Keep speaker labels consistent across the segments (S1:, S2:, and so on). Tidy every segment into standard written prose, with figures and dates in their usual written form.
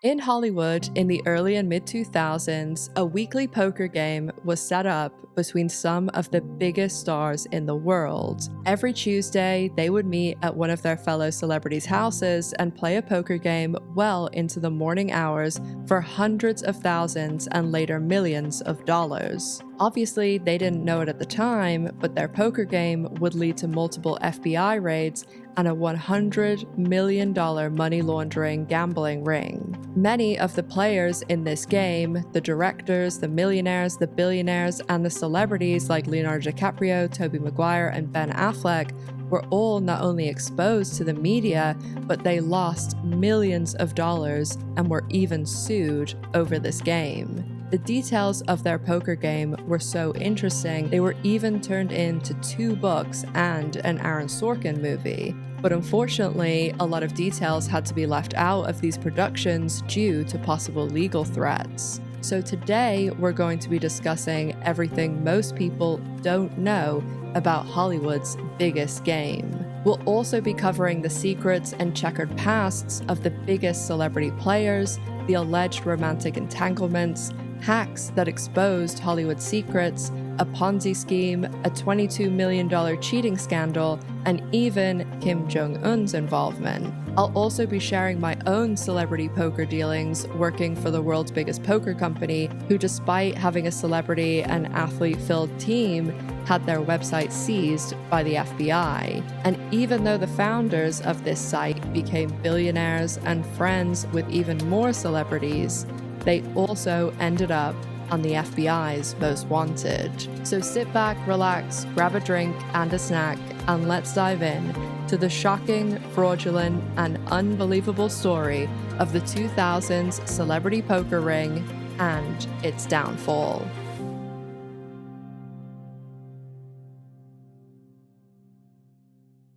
S1: In Hollywood, in the early and mid-2000s, a weekly poker game was set up between some of the biggest stars in the world. Every Tuesday, they would meet at one of their fellow celebrities' houses and play a poker game well into the morning hours for hundreds of thousands and later millions of dollars. Obviously, they didn't know it at the time, but their poker game would lead to multiple FBI raids and a $100 million money laundering gambling ring. Many of the players in this game, the directors, the millionaires, the billionaires, and the celebrities like Leonardo DiCaprio, Tobey Maguire, and Ben Affleck, were all not only exposed to the media, but they lost millions of dollars and were even sued over this game. The details of their poker game were so interesting, they were even turned into 2 books and an Aaron Sorkin movie. But unfortunately, a lot of details had to be left out of these productions due to possible legal threats. So today, we're going to be discussing everything most people don't know about Hollywood's biggest game. We'll also be covering the secrets and checkered pasts of the biggest celebrity players, the alleged romantic entanglements, hacks that exposed Hollywood secrets, a Ponzi scheme, a $22 million cheating scandal, and even Kim Jong-un's involvement. I'll also be sharing my own celebrity poker dealings working for the world's biggest poker company, who despite having a celebrity and athlete-filled team, had their website seized by the FBI. And even though the founders of this site became billionaires and friends with even more celebrities, they also ended up on the FBI's most wanted. So sit back, relax, grab a drink and a snack, and let's dive in to the shocking, fraudulent, and unbelievable story of the 2000s celebrity poker ring and its downfall.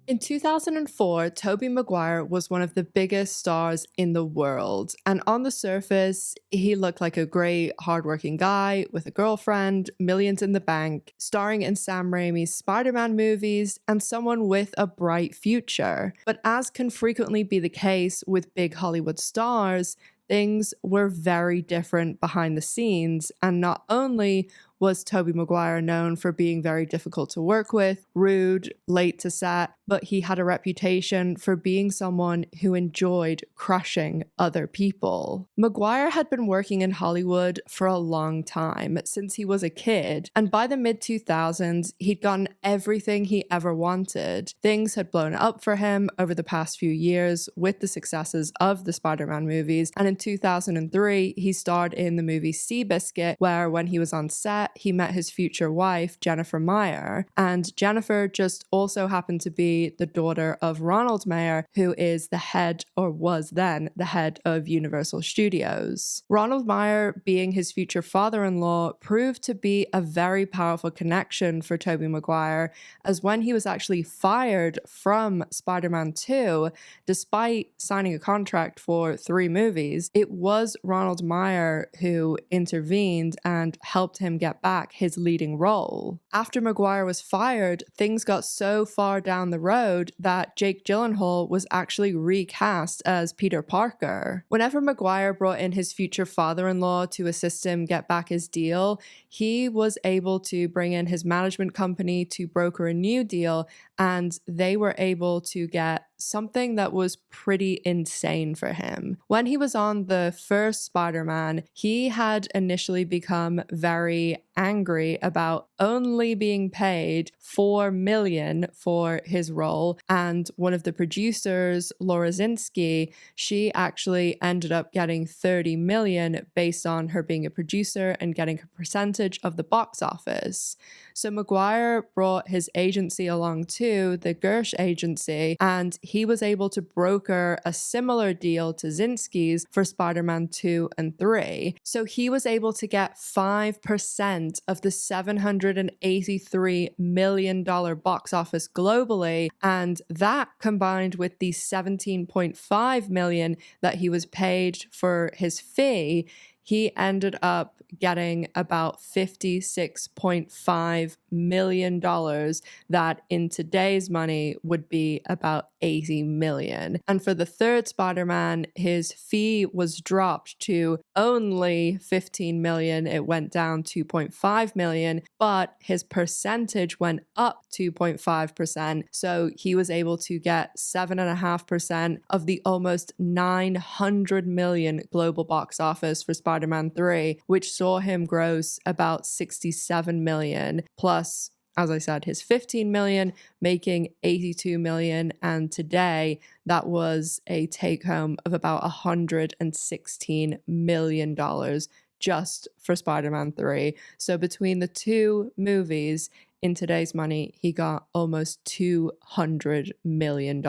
S1: In 2004, Tobey Maguire was one of the biggest stars in the world, and on the surface, he looked like a great, hardworking guy with a girlfriend, millions in the bank, starring in Sam Raimi's Spider-Man movies, and someone with a bright future. But as can frequently be the case with big Hollywood stars, things were very different behind the scenes, and not only was Tobey Maguire known for being very difficult to work with, rude, late to set, but he had a reputation for being someone who enjoyed crushing other people. Maguire had been working in Hollywood for a long time, since he was a kid, and by the mid-2000s, he'd gotten everything he ever wanted. Things had blown up for him over the past few years with the successes of the Spider-Man movies, and in 2003, he starred in the movie Seabiscuit, where when he was on set, he met his future wife, Jennifer Meyer, and Jennifer just also happened to be the daughter of Ronald Meyer, who is the head, or was then, the head of Universal Studios. Ronald Meyer, being his future father-in-law, proved to be a very powerful connection for Tobey Maguire, as when he was actually fired from Spider-Man 2, despite signing a contract for 3 movies, it was Ronald Meyer who intervened and helped him get back his leading role. After Maguire was fired, things got so far down the road that Jake Gyllenhaal was actually recast as Peter Parker. Whenever Maguire brought in his future father-in-law to assist him get back his deal, he was able to bring in his management company to broker a new deal, and they were able to get something that was pretty insane for him. When he was on the first Spider-Man, he had initially become very angry about only being paid $4 million for his role, and one of the producers, Laura Zinsky, she actually ended up getting $30 million based on her being a producer and getting a percentage of the box office. So Maguire brought his agency along too, the Gersh agency, and he was able to broker a similar deal to Zinsky's for Spider-Man 2 and 3. So he was able to get 5% of the $783 million box office globally, and that combined with the $17.5 million that he was paid for his fee, he ended up getting about $56.5 million that in today's money would be about 80 million. And for the third Spider-Man, his fee was dropped to only 15 million. It went down 2.5 million, but his percentage went up 2.5%. So he was able to get 7.5% of the almost 900 million global box office for Spider-Man 3, which saw him gross about 67 million, plus, as I said, his 15 million, making 82 million. And today that was a take home of about $116 million just for Spider-Man 3. So between the two movies, in today's money, he got almost $200 million.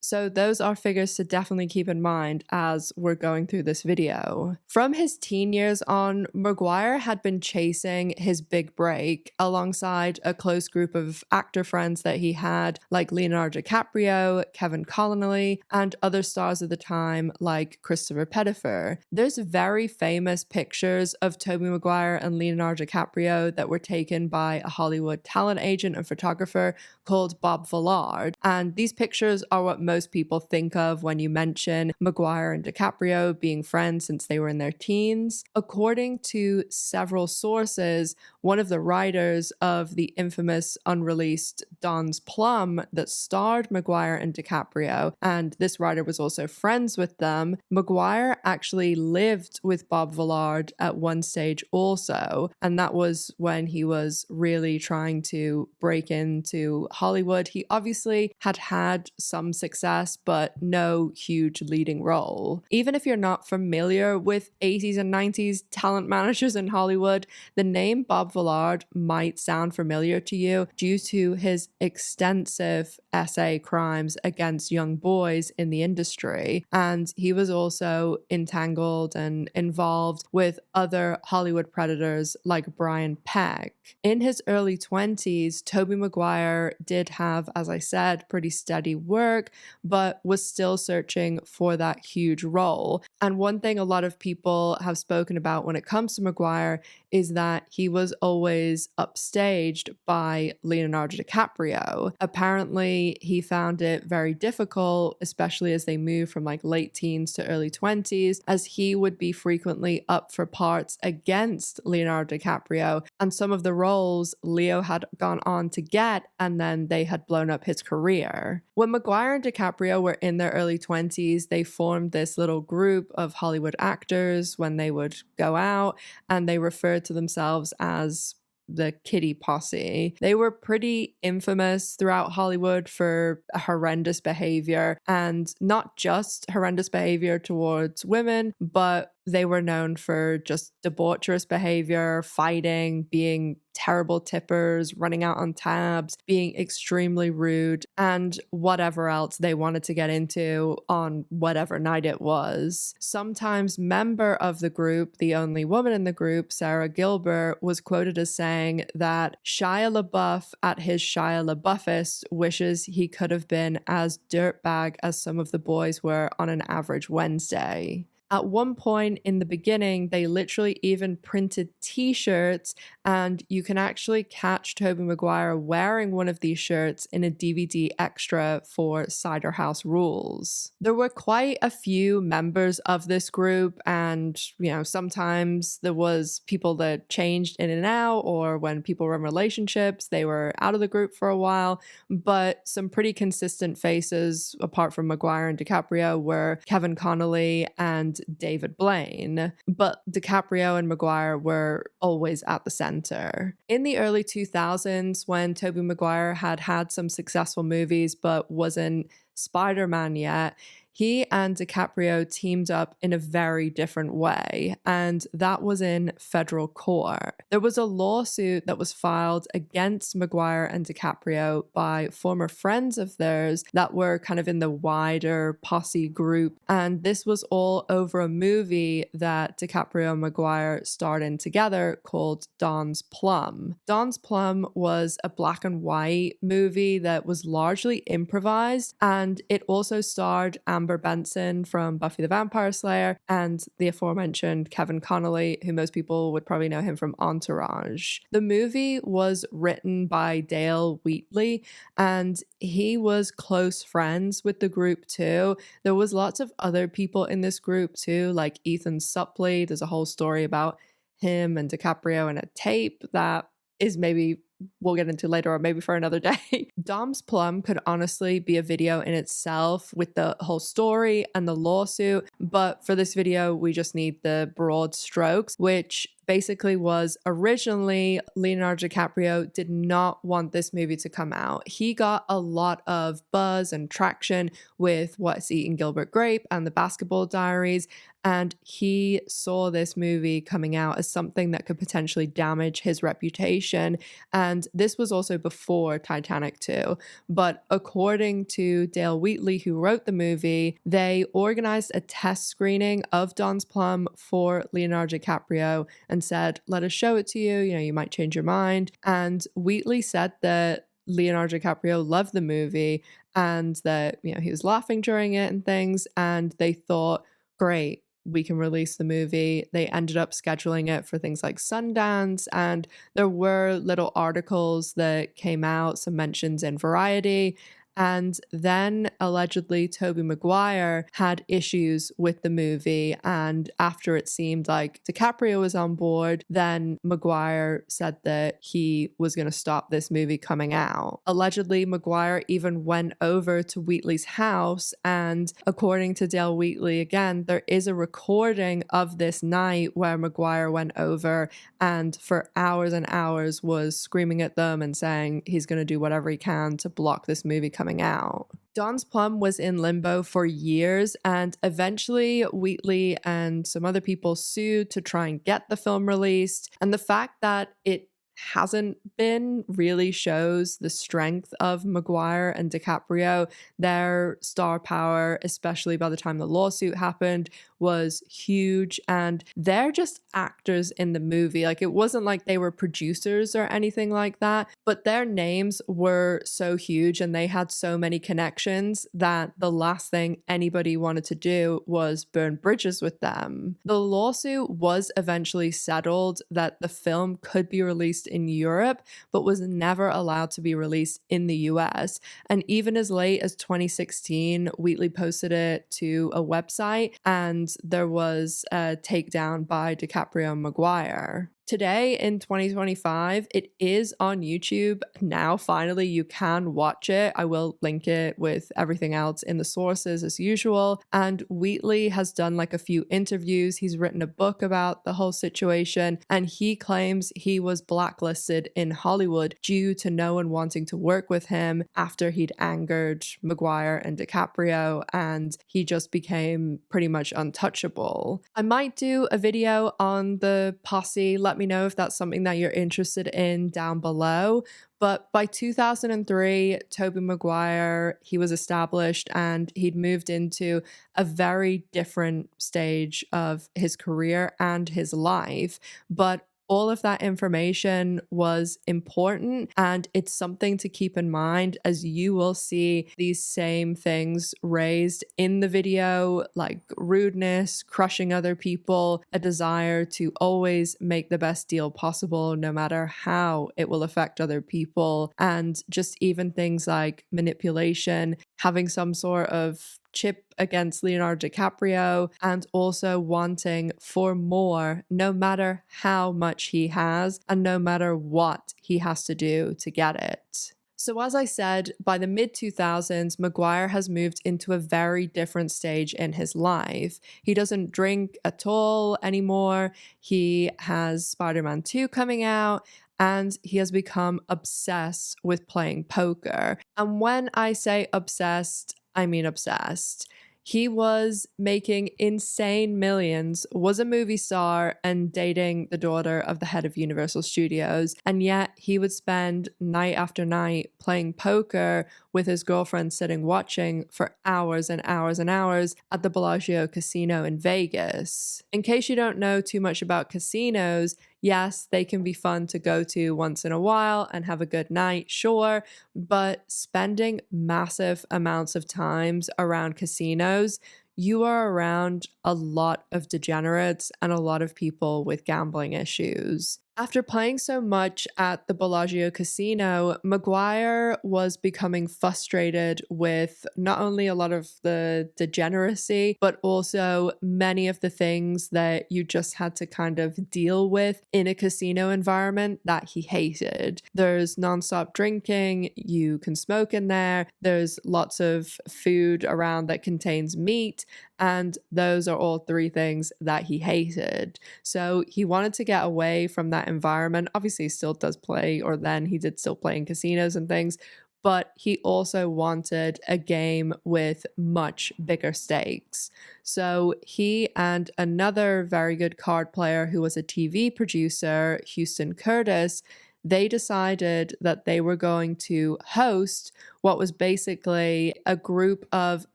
S1: So those are figures to definitely keep in mind as we're going through this video. From his teen years on, Maguire had been chasing his big break alongside a close group of actor friends that he had, like Leonardo DiCaprio, Kevin Connolly, and other stars of the time like Christopher Pettiffer. There's very famous pictures of Tobey Maguire and Leonardo DiCaprio that were taken by a Hollywood talent agent and photographer called Bob Villard, and these pictures are what most people think of when you mention Maguire and DiCaprio being friends since they were in their teens. According to several sources, one of the writers of the infamous unreleased Don's Plum that starred Maguire and DiCaprio, and this writer was also friends with them, Maguire actually lived with Bob Villard at one stage also, and that was when he was really trying to break into Hollywood. He obviously had some success, but no huge leading role. Even if you're not familiar with 80s and 90s talent managers in Hollywood, the name Bob Villard might sound familiar to you due to his extensive essay crimes against young boys in the industry. And he was also entangled and involved with other Hollywood predators like Brian Peck. In his early 20s, Tobey Maguire did have, as I said, pretty steady work, but was still searching for that huge role. And one thing a lot of people have spoken about when it comes to Maguire is that he was always upstaged by Leonardo DiCaprio. Apparently, he found it very difficult, especially as they moved from like late teens to early 20s, as he would be frequently up for parts against Leonardo DiCaprio, and some of the roles Leo had gone on to get, and then they had blown up his career. When Maguire and DiCaprio were in their early 20s, they formed this little group of Hollywood actors when they would go out, and they referred to themselves as the Kitty Posse. They were pretty infamous throughout Hollywood for horrendous behavior, and not just horrendous behavior towards women, but they were known for just debaucherous behavior, fighting, being terrible tippers, running out on tabs, being extremely rude, and whatever else they wanted to get into on whatever night it was. Sometimes member of the group, the only woman in the group, Sarah Gilbert, was quoted as saying that Shia LaBeouf at his Shia LaBeoufest wishes he could have been as dirtbag as some of the boys were on an average Wednesday. At one point in the beginning, they literally even printed t-shirts, and you can actually catch Tobey Maguire wearing one of these shirts in a DVD extra for Cider House Rules. There were quite a few members of this group, and sometimes there was people that changed in and out, or when people were in relationships, they were out of the group for a while, but some pretty consistent faces, apart from Maguire and DiCaprio, were Kevin Connolly and David Blaine, but DiCaprio and Maguire were always at the center. In the early 2000s, when Tobey Maguire had some successful movies but wasn't Spider-Man yet, he and DiCaprio teamed up in a very different way, and that was in federal court. There was a lawsuit that was filed against Maguire and DiCaprio by former friends of theirs that were kind of in the wider posse group, and this was all over a movie that DiCaprio and Maguire starred in together called Don's Plum. Don's Plum was a black and white movie that was largely improvised, and it also starred Amber Amber Benson from Buffy the Vampire Slayer, and the aforementioned Kevin Connolly, who most people would probably know him from Entourage. The movie was written by Dale Wheatley, and he was close friends with the group too. There was lots of other people in this group too, like Ethan Suplee. There's a whole story about him and DiCaprio in a tape that is maybe we'll get into later, or maybe for another day. Dom's Plum could honestly be a video in itself with the whole story and the lawsuit, but for this video we just need the broad strokes, which basically was originally Leonardo DiCaprio did not want this movie to come out. He got a lot of buzz and traction with What's Eating Gilbert Grape and The Basketball Diaries, and he saw this movie coming out as something that could potentially damage his reputation. And this was also before Titanic 2. But according to Dale Wheatley, who wrote the movie, they organized a test screening of Don's Plum for Leonardo DiCaprio and said, let us show it to you. You know, you might change your mind. And Wheatley said that Leonardo DiCaprio loved the movie and that, you know, he was laughing during it and things. And they thought, great, we can release the movie. They ended up scheduling it for things like Sundance, and there were little articles that came out, some mentions in Variety. And then allegedly Tobey Maguire had issues with the movie, and after it seemed like DiCaprio was on board, then Maguire said that he was going to stop this movie coming out. Allegedly, Maguire even went over to Wheatley's house, and according to Dale Wheatley, again, there is a recording of this night where Maguire went over and for hours and hours was screaming at them and saying he's going to do whatever he can to block this movie coming out. Don's Plum was in limbo for years, and eventually Wheatley and some other people sued to try and get the film released. And the fact that it hasn't been really shows the strength of Maguire and DiCaprio. Their star power, especially by the time the lawsuit happened, was huge, and they're just actors in the movie. Like, it wasn't like they were producers or anything like that, but their names were so huge and they had so many connections that the last thing anybody wanted to do was burn bridges with them. The lawsuit was eventually settled that the film could be released in Europe, but was never allowed to be released in the US. And even as late as 2016, Wheatley posted it to a website, and there was a takedown by DiCaprio and Maguire. Today in 2025, it is on YouTube. Now, finally, you can watch it. I will link it with everything else in the sources as usual. And Wheatley has done like a few interviews. He's written a book about the whole situation, and he claims he was blacklisted in Hollywood due to no one wanting to work with him after he'd angered Maguire and DiCaprio, and he just became pretty much untouchable. I might do a video on the posse. Let me know if that's something that you're interested in down below. But by 2003, Tobey Maguire, he was established and he'd moved into a very different stage of his career and his life. But all of that information was important, and it's something to keep in mind as you will see these same things raised in the video, like rudeness, crushing other people, a desire to always make the best deal possible no matter how it will affect other people, and just even things like manipulation, having some sort of chip against Leonardo DiCaprio, and also wanting for more no matter how much he has and no matter what he has to do to get it. So as I said, by the mid-2000s, Maguire has moved into a very different stage in his life. He doesn't drink at all anymore. He has Spider-Man 2 coming out, and he has become obsessed with playing poker. And when I say obsessed, I mean obsessed. He was making insane millions, was a movie star, and dating the daughter of the head of Universal Studios. And yet he would spend night after night playing poker with his girlfriend sitting watching for hours and hours and hours at the Bellagio Casino in Vegas. In case you don't know too much about casinos, Yes, they can be fun to go to once in a while and have a good night, sure, but spending massive amounts of times around casinos, you are around a lot of degenerates and a lot of people with gambling issues. After playing so much at the Bellagio casino, Maguire was becoming frustrated with not only a lot of the degeneracy, but also many of the things that you just had to kind of deal with in a casino environment that he hated. There's nonstop drinking, you can smoke in there, there's lots of food around that contains meat, and those are all three things that he hated. So he wanted to get away from that environment. Obviously, he still does play, or then he did still play in casinos and things, but he also wanted a game with much bigger stakes. So he and another very good card player who was a TV producer, Houston Curtis, they decided that they were going to host what was basically a group of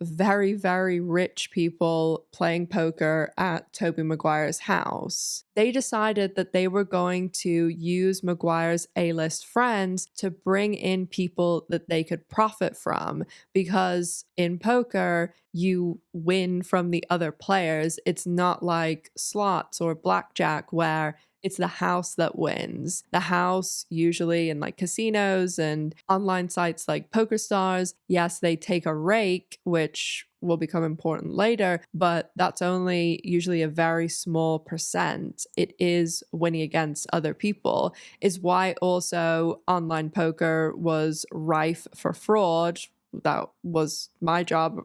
S1: very, very rich people playing poker at Tobey Maguire's house. They decided that they were going to use Maguire's A-list friends to bring in people that they could profit from, because in poker, you win from the other players. It's not like slots or blackjack where it's the house that wins. The house, usually in like casinos and online sites like PokerStars, yes, they take a rake, which will become important later, but that's only usually a very small percent. It is winning against other people, is why also online poker was rife for fraud. That was my job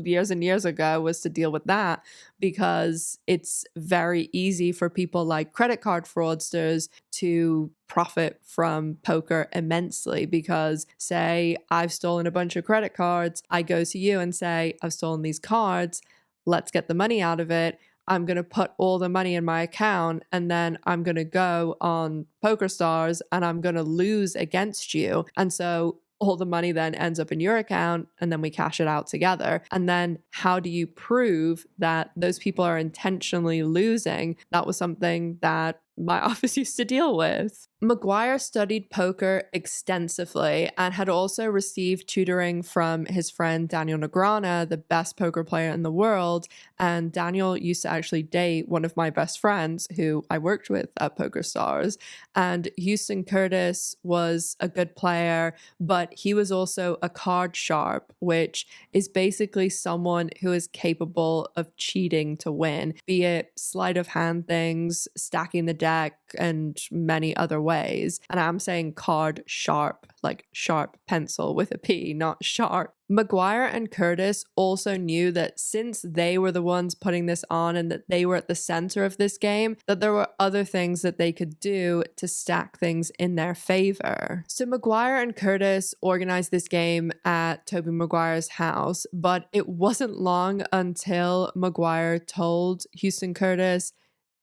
S1: years and years ago, was to deal with that, because it's very easy for people like credit card fraudsters to profit from poker immensely. Because say I've stolen a bunch of credit cards, I go to you and say, I've stolen these cards, let's get the money out of it. I'm going to put all the money in my account, and then I'm going to go on PokerStars and I'm going to lose against you. And so all the money then ends up in your account, and then we cash it out together. And then how do you prove that those people are intentionally losing? That was something that my office used to deal with. Maguire studied poker extensively and had also received tutoring from his friend Daniel Negreanu, the best poker player in the world. And Daniel used to actually date one of my best friends who I worked with at PokerStars. And Houston Curtis was a good player, but he was also a card sharp, which is basically someone who is capable of cheating to win, be it sleight of hand things, stacking the deck, and many other ways. And I'm saying card sharp, like sharp pencil with a P, not sharp. Maguire and Curtis also knew that since they were the ones putting this on and that they were at the center of this game, that there were other things that they could do to stack things in their favor. So Maguire and Curtis organized this game at Tobey Maguire's house, but it wasn't long until Maguire told Houston Curtis,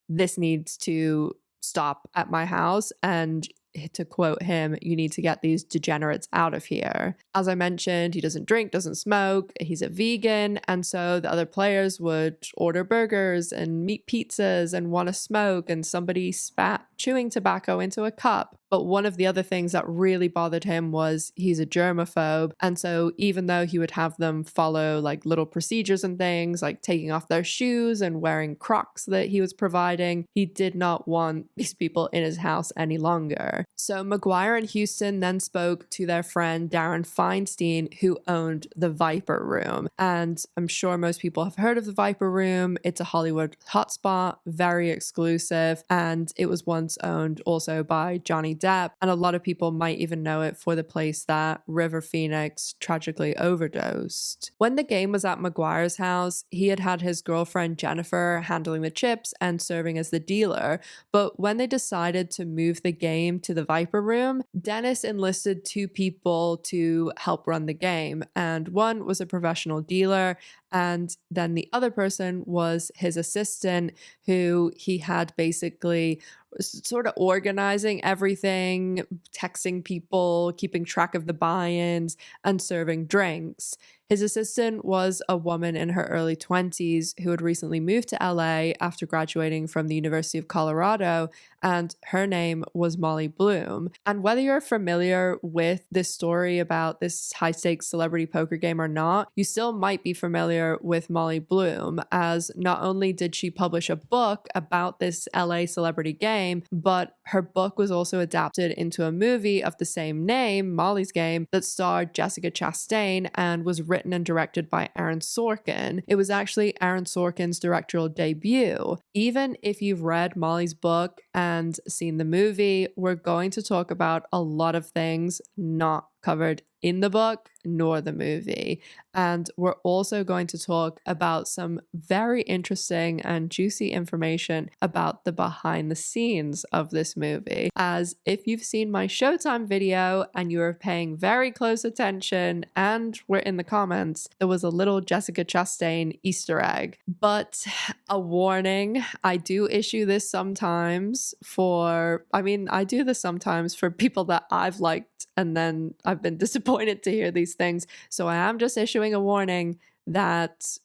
S1: this needs to stop at my house, and to quote him, you need to get these degenerates out of here. As I mentioned, he doesn't drink, doesn't smoke, he's a vegan, and so the other players would order burgers and meat pizzas and want to smoke, and somebody spat chewing tobacco into a cup. But one of the other things that really bothered him was he's a germaphobe, and so even though he would have them follow like little procedures and things like taking off their shoes and wearing Crocs that he was providing, he did not want these people in his house any longer. So Maguire and Houston then spoke to their friend Darren Feinstein, who owned the Viper Room. And I'm sure most people have heard of the Viper Room. It's a Hollywood hotspot, very exclusive, and it was once owned also by Johnny Depp. And a lot of people might even know it for the place that River Phoenix tragically overdosed. When the game was at Maguire's house, he had had his girlfriend Jennifer handling the chips and serving as the dealer. But when they decided to move the game to the Viper Room, Dennis enlisted two people to help run the game, and one was a professional dealer, and then the other person was his assistant, who he had basically sort of organizing everything, texting people, keeping track of the buy-ins, and serving drinks. His assistant was a woman in her early 20s who had recently moved to LA after graduating from the University of Colorado, and her name was Molly Bloom. And whether you're familiar with this story about this high stakes celebrity poker game or not, you still might be familiar with Molly Bloom, as not only did she publish a book about this LA celebrity game, but her book was also adapted into a movie of the same name, Molly's Game, that starred Jessica Chastain and was written and directed by Aaron Sorkin. It was actually Aaron Sorkin's directorial debut. Even if you've read Molly's book and seen the movie, we're going to talk about a lot of things not covered in the book nor the movie. And we're also going to talk about some very interesting and juicy information about the behind the scenes of this movie. As if you've seen my Showtime video and you are paying very close attention and were in the comments, there was a little Jessica Chastain Easter egg. But a warning, I do issue this sometimes I do this sometimes for people that I've liked and then I've been disappointed to hear these things. So I am just issuing a warning that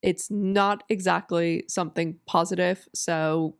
S1: it's not exactly something positive. So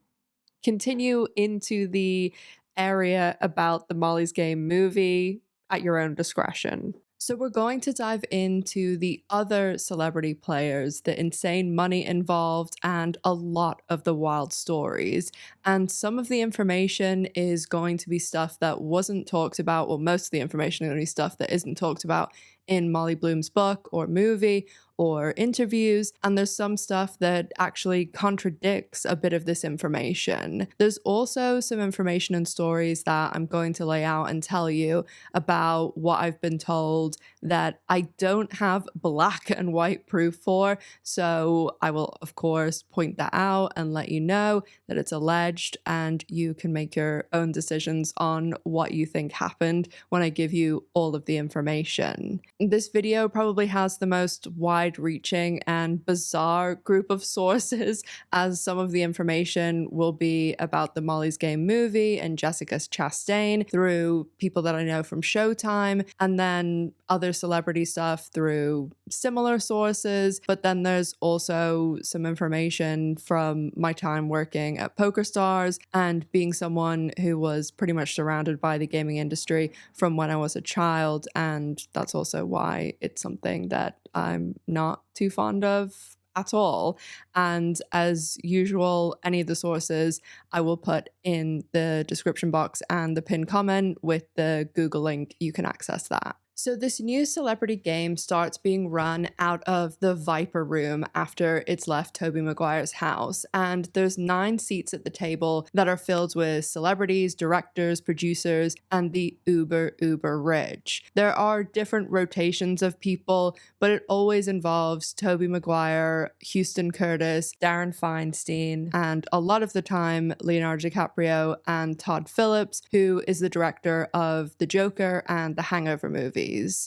S1: continue into the area about the Molly's Game movie at your own discretion. So we're going to dive into the other celebrity players, the insane money involved, and a lot of the wild stories. And some of the information is going to be stuff that wasn't talked about, or most of the information is going to be stuff that isn't talked about in Molly Bloom's book or movie or interviews, and there's some stuff that actually contradicts a bit of this information. There's also some information and stories that I'm going to lay out and tell you about what I've been told that I don't have black and white proof for, so I will of course point that out and let you know that it's alleged, and you can make your own decisions on what you think happened when I give you all of the information. This video probably has the most wide-reaching and bizarre group of sources, as some of the information will be about the Molly's Game movie and Jessica Chastain through people that I know from Showtime, and then other celebrity stuff through similar sources. But then there's also some information from my time working at PokerStars and being someone who was pretty much surrounded by the gaming industry from when I was a child, and that's also why it's something that I'm not too fond of at all. And as usual, any of the sources I will put in the description box and the pinned comment with the Google link. You can access that. So this new celebrity game starts being run out of the Viper Room after it's left Tobey Maguire's house, and there's 9 seats at the table that are filled with celebrities, directors, producers, and the uber rich. There are different rotations of people, but it always involves Tobey Maguire, Houston Curtis, Darren Feinstein, and a lot of the time Leonardo DiCaprio and Todd Phillips, who is the director of The Joker and the Hangover movie.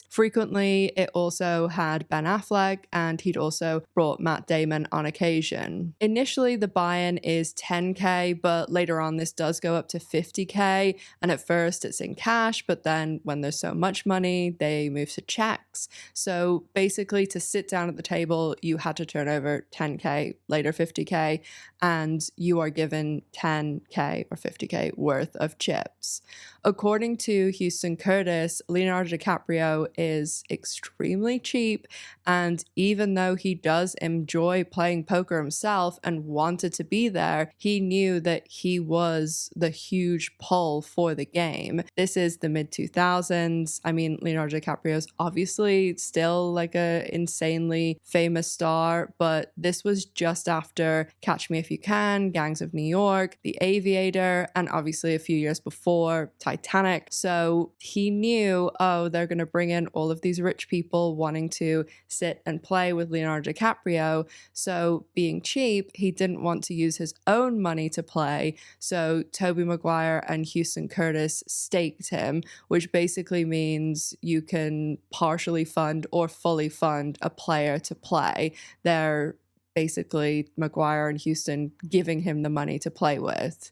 S1: Frequently, it also had Ben Affleck, and he'd also brought Matt Damon on occasion. Initially, the buy-in is $10K, but later on this does go up to $50K, and at first it's in cash, but then when there's so much money, they move to checks. So basically, to sit down at the table, you had to turn over $10K, later $50K, and you are given $10K or $50K worth of chips. According to Houston Curtis, Leonardo DiCaprio is extremely cheap, and even though he does enjoy playing poker himself and wanted to be there, he knew that he was the huge pull for the game. This is the mid-2000s. I mean, Leonardo DiCaprio is obviously still like a insanely famous star, but this was just after Catch Me If You Can, Gangs of New York, The Aviator, and obviously a few years before, Titanic. So he knew, oh, they're going to bring in all of these rich people wanting to sit and play with Leonardo DiCaprio. So being cheap, he didn't want to use his own money to play. So Tobey Maguire and Houston Curtis staked him, which basically means you can partially fund or fully fund a player to play. They're basically Maguire and Houston giving him the money to play with.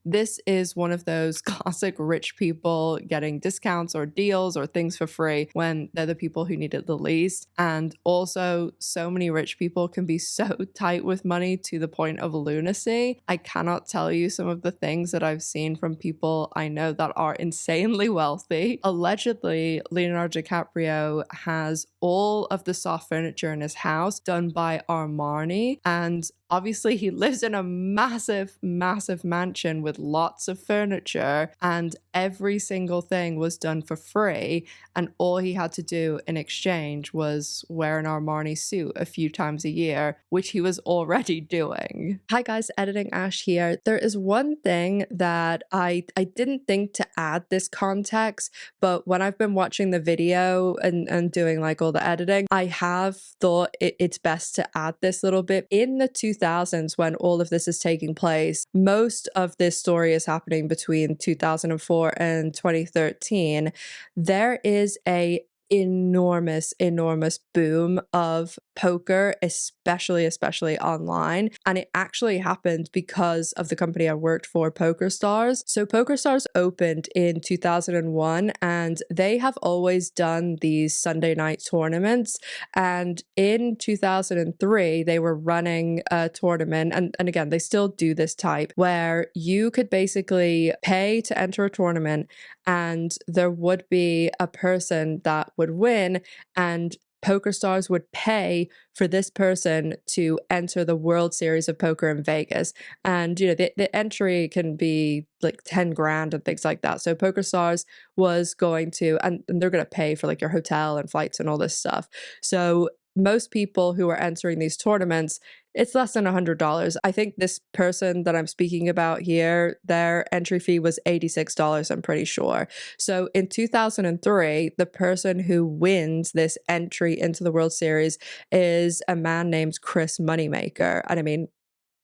S1: This is one of those classic rich people getting discounts or deals or things for free when they're the people who need it the least. And also, so many rich people can be so tight with money to the point of lunacy. I cannot tell you some of the things that I've seen from people I know that are insanely wealthy. Allegedly, Leonardo DiCaprio has all of the soft furniture in his house done by Armani, and obviously he lives in a massive, massive mansion with lots of furniture, and every single thing was done for free, and all he had to do in exchange was wear an Armani suit a few times a year, which he was already doing. Hi guys, Editing Ash here. There is one thing that I didn't think to add this context, but when I've been watching the video and doing like all the editing, I have thought it's best to add this little bit. In the 2000s, when all of this is taking place, most of this story is happening between 2004 and 2013. There is a enormous boom of poker, especially online, and it actually happened because of the company I worked for, PokerStars. So PokerStars opened in 2001, and they have always done these Sunday night tournaments, and in 2003 they were running a tournament, and again they still do this type, where you could basically pay to enter a tournament and there would be a person that would win, and PokerStars would pay for this person to enter the World Series of Poker in Vegas. And, you know, the entry can be like 10 grand and things like that. So PokerStars was going to, and they're going to pay for like your hotel and flights and all this stuff. So most people who are entering these tournaments, it's less than $100. I think this person that I'm speaking about here, their entry fee was $86, I'm pretty sure. So in 2003, the person who wins this entry into the World Series is a man named Chris Moneymaker. And I mean,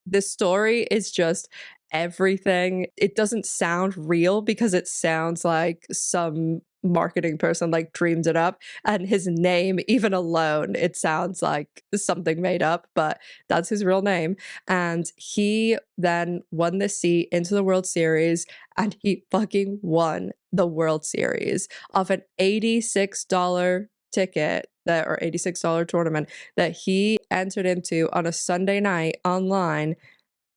S1: this story is just everything. It doesn't sound real because it sounds like some marketing person like dreamed it up, and his name even alone, it sounds like something made up, but that's his real name. And he then won this seat into the World Series, and he fucking won the World Series off an $86 ticket that, or $86 tournament that he entered into on a Sunday night online,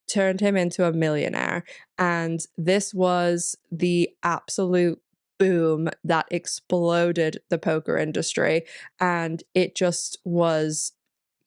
S1: turned him into a millionaire. And this was the absolute boom that exploded the poker industry. And it just was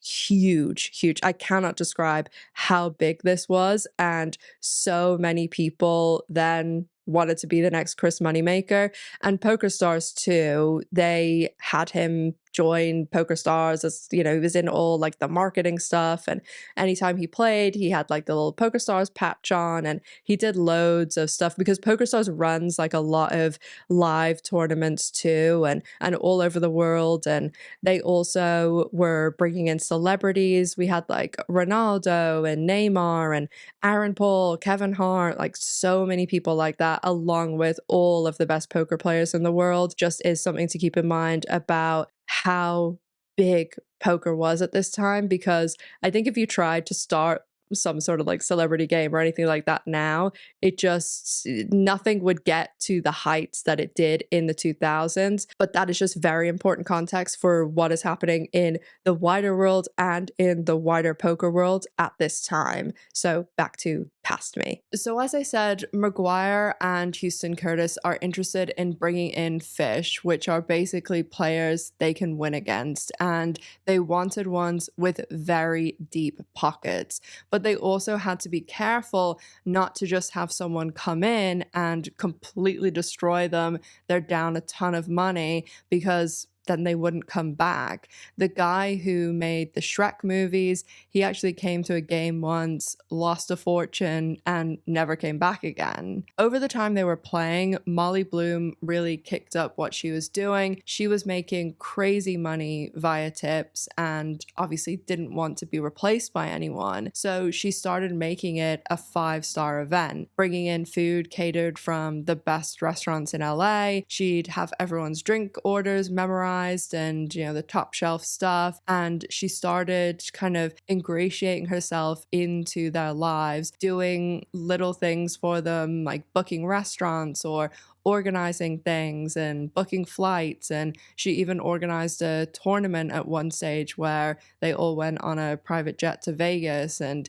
S1: huge. I cannot describe how big this was. And so many people then wanted to be the next Chris Moneymaker. And PokerStars too, they had him join PokerStars, as you know, he was in all like the marketing stuff, and anytime he played he had like the little PokerStars patch on, and he did loads of stuff because PokerStars runs like a lot of live tournaments too, and all over the world. And they also were bringing in celebrities. We had like Ronaldo and Neymar and Aaron Paul, Kevin Hart, like so many people like that, along with all of the best poker players in the world. Just is something to keep in mind about how big poker was at this time, because I think if you tried to start some sort of like celebrity game or anything like that now, it just, nothing would get to the heights that it did in the 2000s. But that is just very important context for what is happening in the wider world and in the wider poker world at this time. So back to Past Me. So as I said, Maguire and Houston Curtis are interested in bringing in fish, which are basically players they can win against, and they wanted ones with very deep pockets. But they also had to be careful not to just have someone come in and completely destroy them. They're down a ton of money, because then they wouldn't come back. The guy who made the Shrek movies, he actually came to a game once, lost a fortune, and never came back again. Over the time they were playing, Molly Bloom really kicked up what she was doing. She was making crazy money via tips and obviously didn't want to be replaced by anyone. So she started making it a 5-star event, bringing in food catered from the best restaurants in LA. She'd have everyone's drink orders memorized, organized and, the top shelf stuff. And she started kind of ingratiating herself into their lives, doing little things for them, like booking restaurants or organizing things and booking flights. And she even organized a tournament at one stage where they all went on a private jet to Vegas and,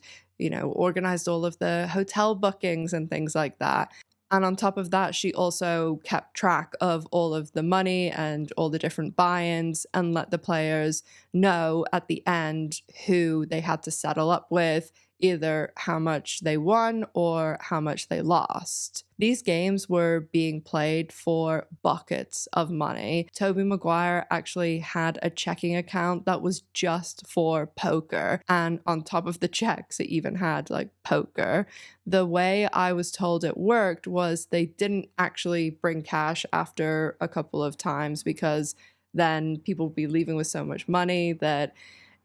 S1: organized all of the hotel bookings and things like that. And on top of that, she also kept track of all of the money and all the different buy-ins and let the players know at the end who they had to settle up with, either how much they won or how much they lost. These games were being played for buckets of money. Tobey Maguire actually had a checking account that was just for poker. And on top of the checks, it even had like poker. The way I was told it worked was they didn't actually bring cash after a couple of times because then people would be leaving with so much money that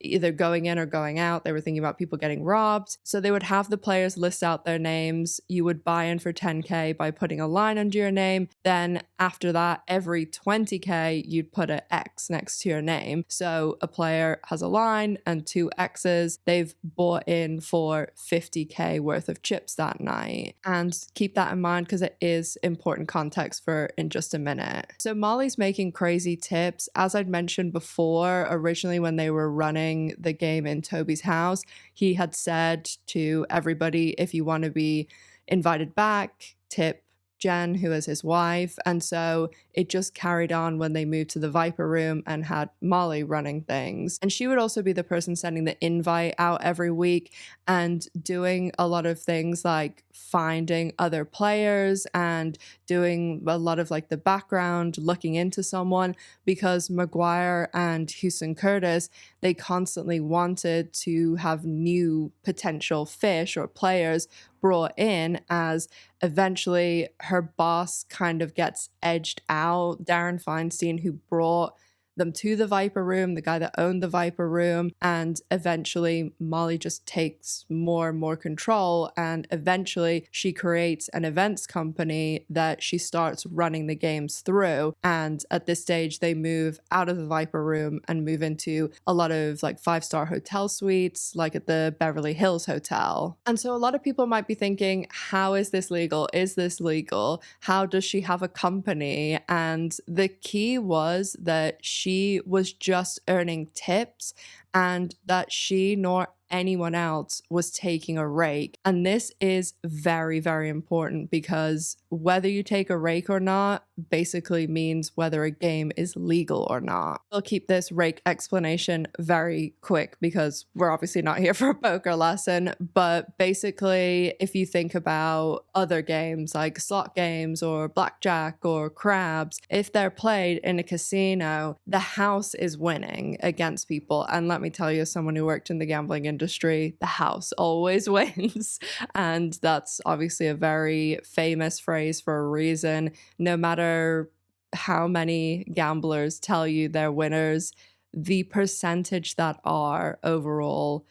S1: either going in or going out, they were thinking about people getting robbed. So they would have the players list out their names. You would buy in for 10K by putting a line under your name. Then after that, every 20K, you'd put an X next to your name. So a player has a line and 2 X's. They've bought in for 50K worth of chips that night. And keep that in mind because it is important context for in just a minute. So Molly's making crazy tips. As I'd mentioned before, originally when they were running the game in Tobey's house, he had said to everybody, if you want to be invited back, tip Jen, who is his wife. And so it just carried on when they moved to the Viper room and had Molly running things. And she would also be the person sending the invite out every week and doing a lot of things like finding other players and doing a lot of like the background, looking into someone, because Maguire and Houston Curtis, they constantly wanted to have new potential fish or players brought in, as eventually her boss kind of gets edged out. Darren Feinstein, who brought them to the Viper room, the guy that owned the Viper room, and eventually Molly just takes more and more control, and eventually she creates an events company that she starts running the games through. And at this stage they move out of the Viper room and move into a lot of like 5-star hotel suites, like at the Beverly Hills Hotel. And so a lot of people might be thinking, how is this legal? Is this legal? How does she have a company? And the key was that she was just earning tips and that she nor anyone else was taking a rake. And this is very, very important because whether you take a rake or not basically means whether a game is legal or not. I'll keep this rake explanation very quick because we're obviously not here for a poker lesson, but basically if you think about other games like slot games or blackjack or craps, if they're played in a casino, the house is winning against people. And let me tell you, as someone who worked in the gambling industry, the house always wins. And that's obviously a very famous phrase for a reason. No matter how many gamblers tell you they're winners, the percentage that are overall,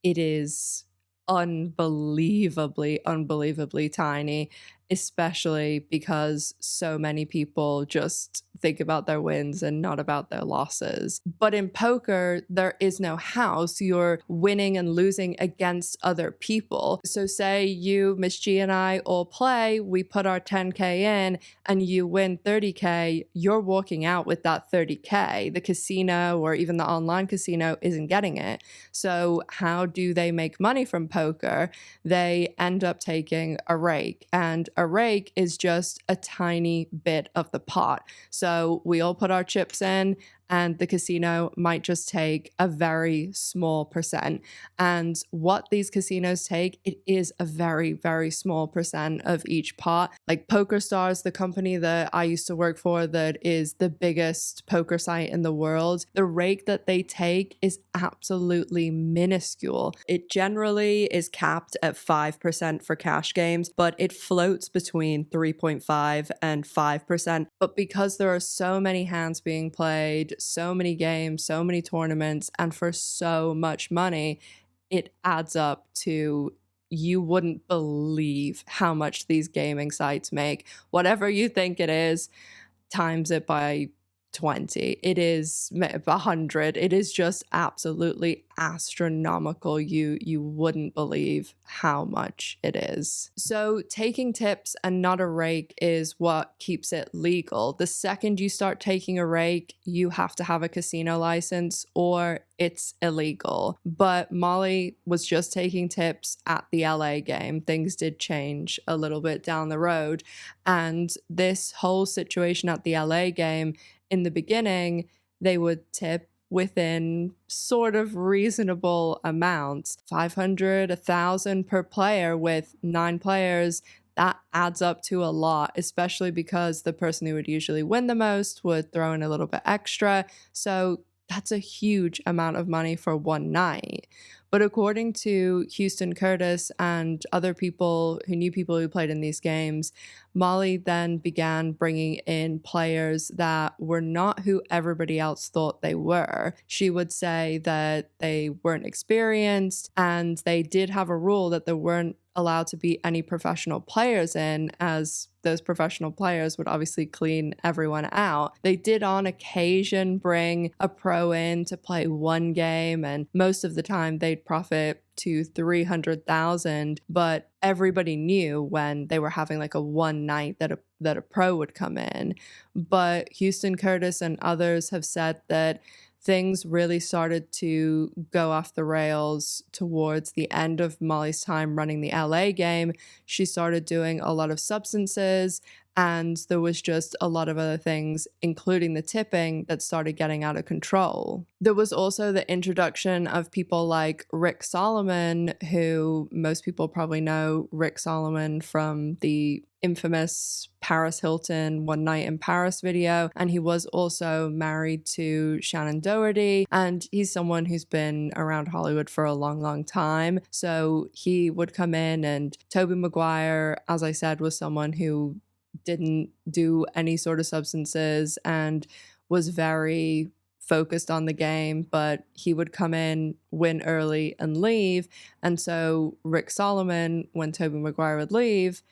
S1: it is unbelievably tiny, especially because so many people just think about their wins and not about their losses. But in poker, there is no house. You're winning and losing against other people. So say you, Miss G, and I all play, we put our 10K in and you win 30K, you're walking out with that 30K. The casino or even the online casino isn't getting it. So how do they make money from poker? They end up taking a rake, and a rake is just a tiny bit of the pot. So we all put our chips in and the casino might just take a very small percent. And what these casinos take, it is a very, very small percent of each pot. Like PokerStars, the company that I used to work for that is the biggest poker site in the world, the rake that they take is absolutely minuscule. It generally is capped at 5% for cash games, but it floats between 3.5 and 5%. But because there are so many hands being played, so many games, so many tournaments, and for so much money, it adds up to, you wouldn't believe how much these gaming sites make. Whatever you think it is, times it by 20. It is 100. It is just absolutely astronomical. You wouldn't believe how much it is. So taking tips and not a rake is what keeps it legal. The second you start taking a rake, you have to have a casino license or it's illegal. But Molly was just taking tips at the LA game. Things did change a little bit down the road. And this whole situation at the LA game, in the beginning, they would tip within sort of reasonable amounts, 500, 1,000 per player with 9 players. That adds up to a lot, especially because the person who would usually win the most would throw in a little bit extra. So that's a huge amount of money for one night. But according to Houston Curtis and other people who knew people who played in these games, Molly then began bringing in players that were not who everybody else thought they were. She would say that they weren't experienced, and they did have a rule that there weren't allowed to be any professional players in, as those professional players would obviously clean everyone out. They did on occasion bring a pro in to play one game, and most of the time they'd profit to 300,000, but everybody knew when they were having like a one night that a pro would come in. But Houston Curtis and others have said that things really started to go off the rails towards the end of Molly's time running the LA game. She started doing a lot of substances, and there was just a lot of other things, including the tipping, that started getting out of control. There was also the introduction of people like Rick Solomon, who most people probably know Rick Solomon from the infamous Paris Hilton One Night in Paris video. And he was also married to Shannon Doherty. And he's someone who's been around Hollywood for a long, long time. So he would come in, and Tobey Maguire, as I said, was someone who didn't do any sort of substances and was very focused on the game, but he would come in, win early, and leave. And so Rick Solomon, when Tobey Maguire would leave,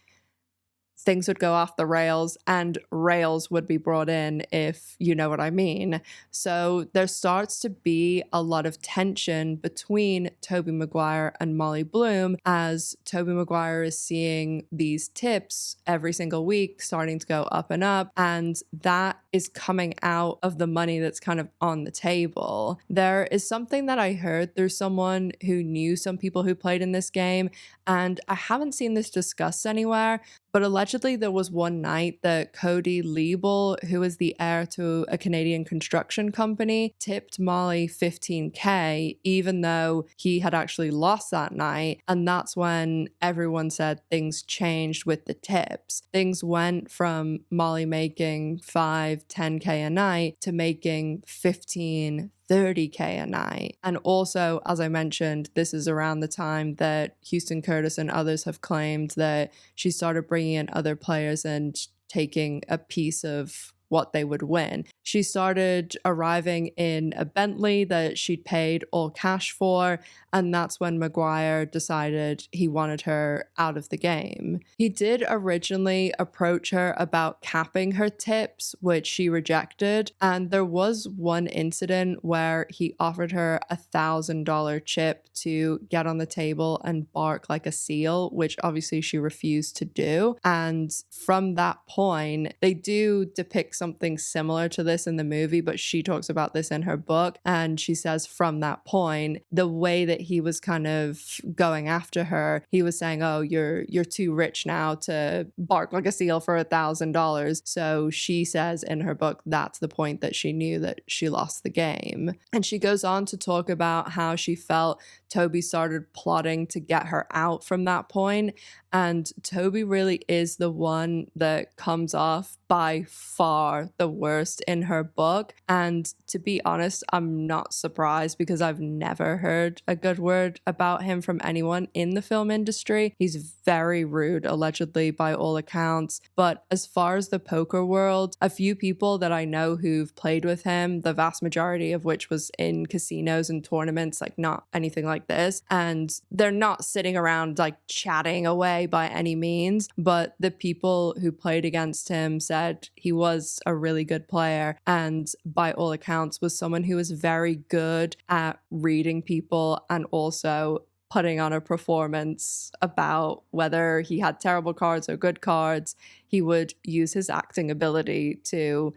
S1: things would go off the rails, and rails would be brought in, if you know what I mean. So there starts to be a lot of tension between Tobey Maguire and Molly Bloom, as Tobey Maguire is seeing these tips every single week starting to go up and up, and that is coming out of the money that's kind of on the table. There is something that I heard through someone who knew some people who played in this game, and I haven't seen this discussed anywhere, but allegedly there was one night that Cody Liebel, who is the heir to a Canadian construction company, tipped Molly $15K, even though he had actually lost that night. And that's when everyone said things changed with the tips. Things went from Molly making 5, 10K a night to making 15, 30K a night. And also, as I mentioned, this is around the time that Houston Curtis and others have claimed that she started bringing in other players and taking a piece of what they would win. She started arriving in a Bentley that she'd paid all cash for, and that's when Maguire decided he wanted her out of the game. He did originally approach her about capping her tips, which she rejected, and there was one incident where he offered her $1,000 chip to get on the table and bark like a seal, which obviously she refused to do. And from that point, they do depict something similar to this in the movie, but she talks about this in her book, and she says from that point, the way that he was kind of going after her, he was saying, oh, you're too rich now to bark like a seal for $1,000. So she says in her book that's the point that she knew that she lost the game. And she goes on to talk about how she felt Tobey started plotting to get her out from that point. And Tobey really is the one that comes off by far the worst in her book. And to be honest, I'm not surprised, because I've never heard a good word about him from anyone in the film industry. He's very rude, allegedly, by all accounts. But as far as the poker world, a few people that I know who've played with him, the vast majority of which was in casinos and tournaments, like not anything like this. And they're not sitting around like chatting away by any means. But the people who played against him said said, he was a really good player, and by all accounts was someone who was very good at reading people and also putting on a performance about whether he had terrible cards or good cards. He would use his acting ability to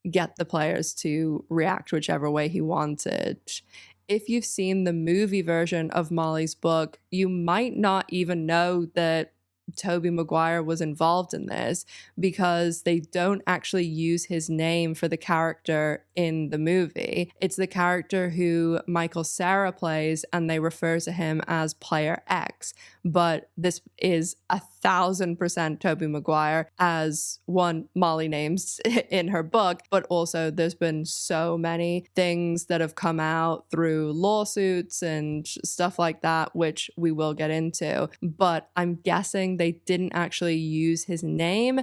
S1: get the players to react whichever way he wanted. If you've seen the movie version of Molly's book, you might not even know that Tobey Maguire was involved in this, because they don't actually use his name for the character in the movie. It's the character who Michael Cera plays, and they refer to him as Player X. But this is 1,000% Tobey Maguire, as one, Molly names in her book, but also there's been so many things that have come out through lawsuits and stuff like that, which we will get into. But I'm guessing they didn't actually use his name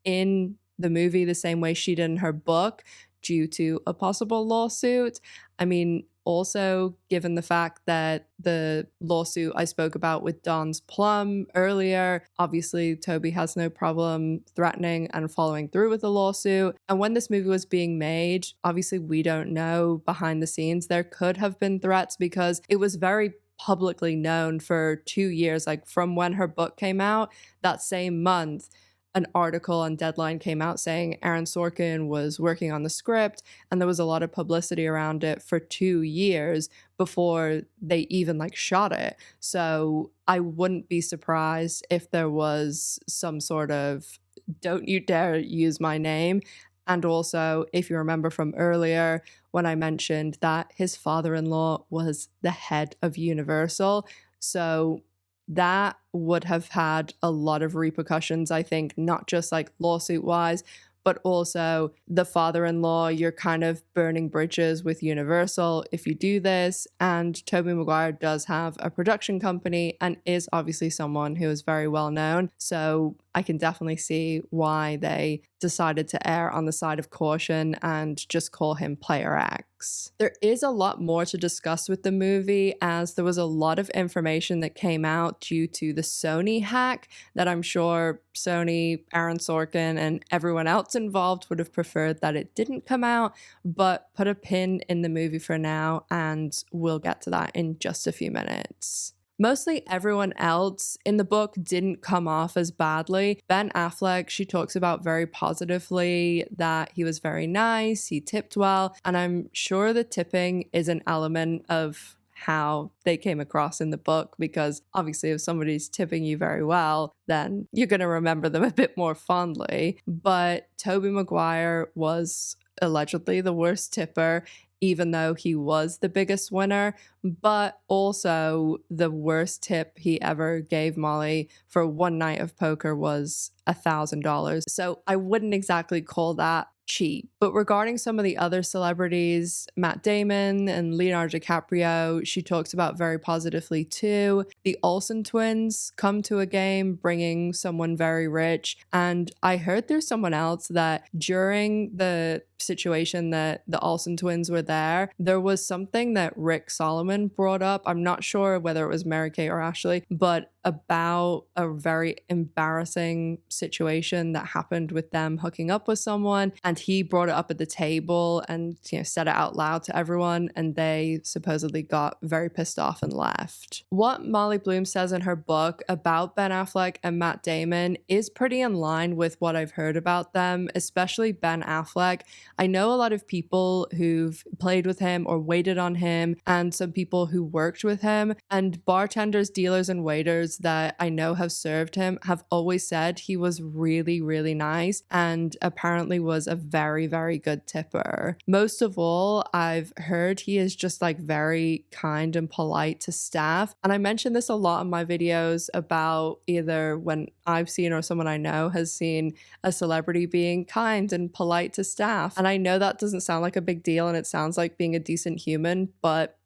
S1: in the movie the same way she did in her book due to a possible lawsuit. I mean, also, given the fact that the lawsuit I spoke about with Don's Plum earlier, obviously Tobey has no problem threatening and following through with the lawsuit. And when this movie was being made, obviously we don't know behind the scenes. There could have been threats because it was very publicly known for 2 years, like from when her book came out, that same month. An article on Deadline came out saying Aaron Sorkin was working on the script, and there was a lot of publicity around it for 2 years before they even shot it. So I wouldn't be surprised if there was some sort of "don't you dare use my name." And also, if you remember from earlier when I mentioned that his father-in-law was the head of Universal, so that would have had a lot of repercussions, I think, not just lawsuit wise, but also the father-in-law, you're kind of burning bridges with Universal if you do this. And Tobey Maguire does have a production company and is obviously someone who is very well known. So I can definitely see why they decided to err on the side of caution and just call him Player X. There is a lot more to discuss with the movie, as there was a lot of information that came out due to the Sony hack that I'm sure Sony, Aaron Sorkin, and everyone else involved would have preferred that it didn't come out, but put a pin in the movie for now, and we'll get to that in just a few minutes. Mostly everyone else in the book didn't come off as badly. Ben Affleck, she talks about very positively that he was very nice, he tipped well, and I'm sure the tipping is an element of how they came across in the book, because obviously if somebody's tipping you very well, then you're going to remember them a bit more fondly. But Tobey Maguire was allegedly the worst tipper, even though he was the biggest winner, but also the worst tip he ever gave Molly for one night of poker was $1,000. So I wouldn't exactly call that cheap. But regarding some of the other celebrities, Matt Damon and Leonardo DiCaprio, she talks about very positively too. The Olsen twins come to a game bringing someone very rich, and I heard there's someone else that during the situation that the Olsen twins were there was something that Rick Solomon brought up. I'm not sure whether it was Mary Kate or Ashley, but about a very embarrassing situation that happened with them hooking up with someone, and he brought it up at the table and said it out loud to everyone, and they supposedly got very pissed off and left. What Molly Bloom says in her book about Ben Affleck and Matt Damon is pretty in line with what I've heard about them, especially Ben Affleck. I know a lot of people who've played with him or waited on him, and some people who worked with him, and bartenders, dealers, and waiters that I know have served him have always said he was really, really nice and apparently was a very, very good tipper. Most of all, I've heard he is just very kind and polite to staff. And I mention this a lot in my videos about either when I've seen or someone I know has seen a celebrity being kind and polite to staff. And I know that doesn't sound like a big deal and it sounds like being a decent human, but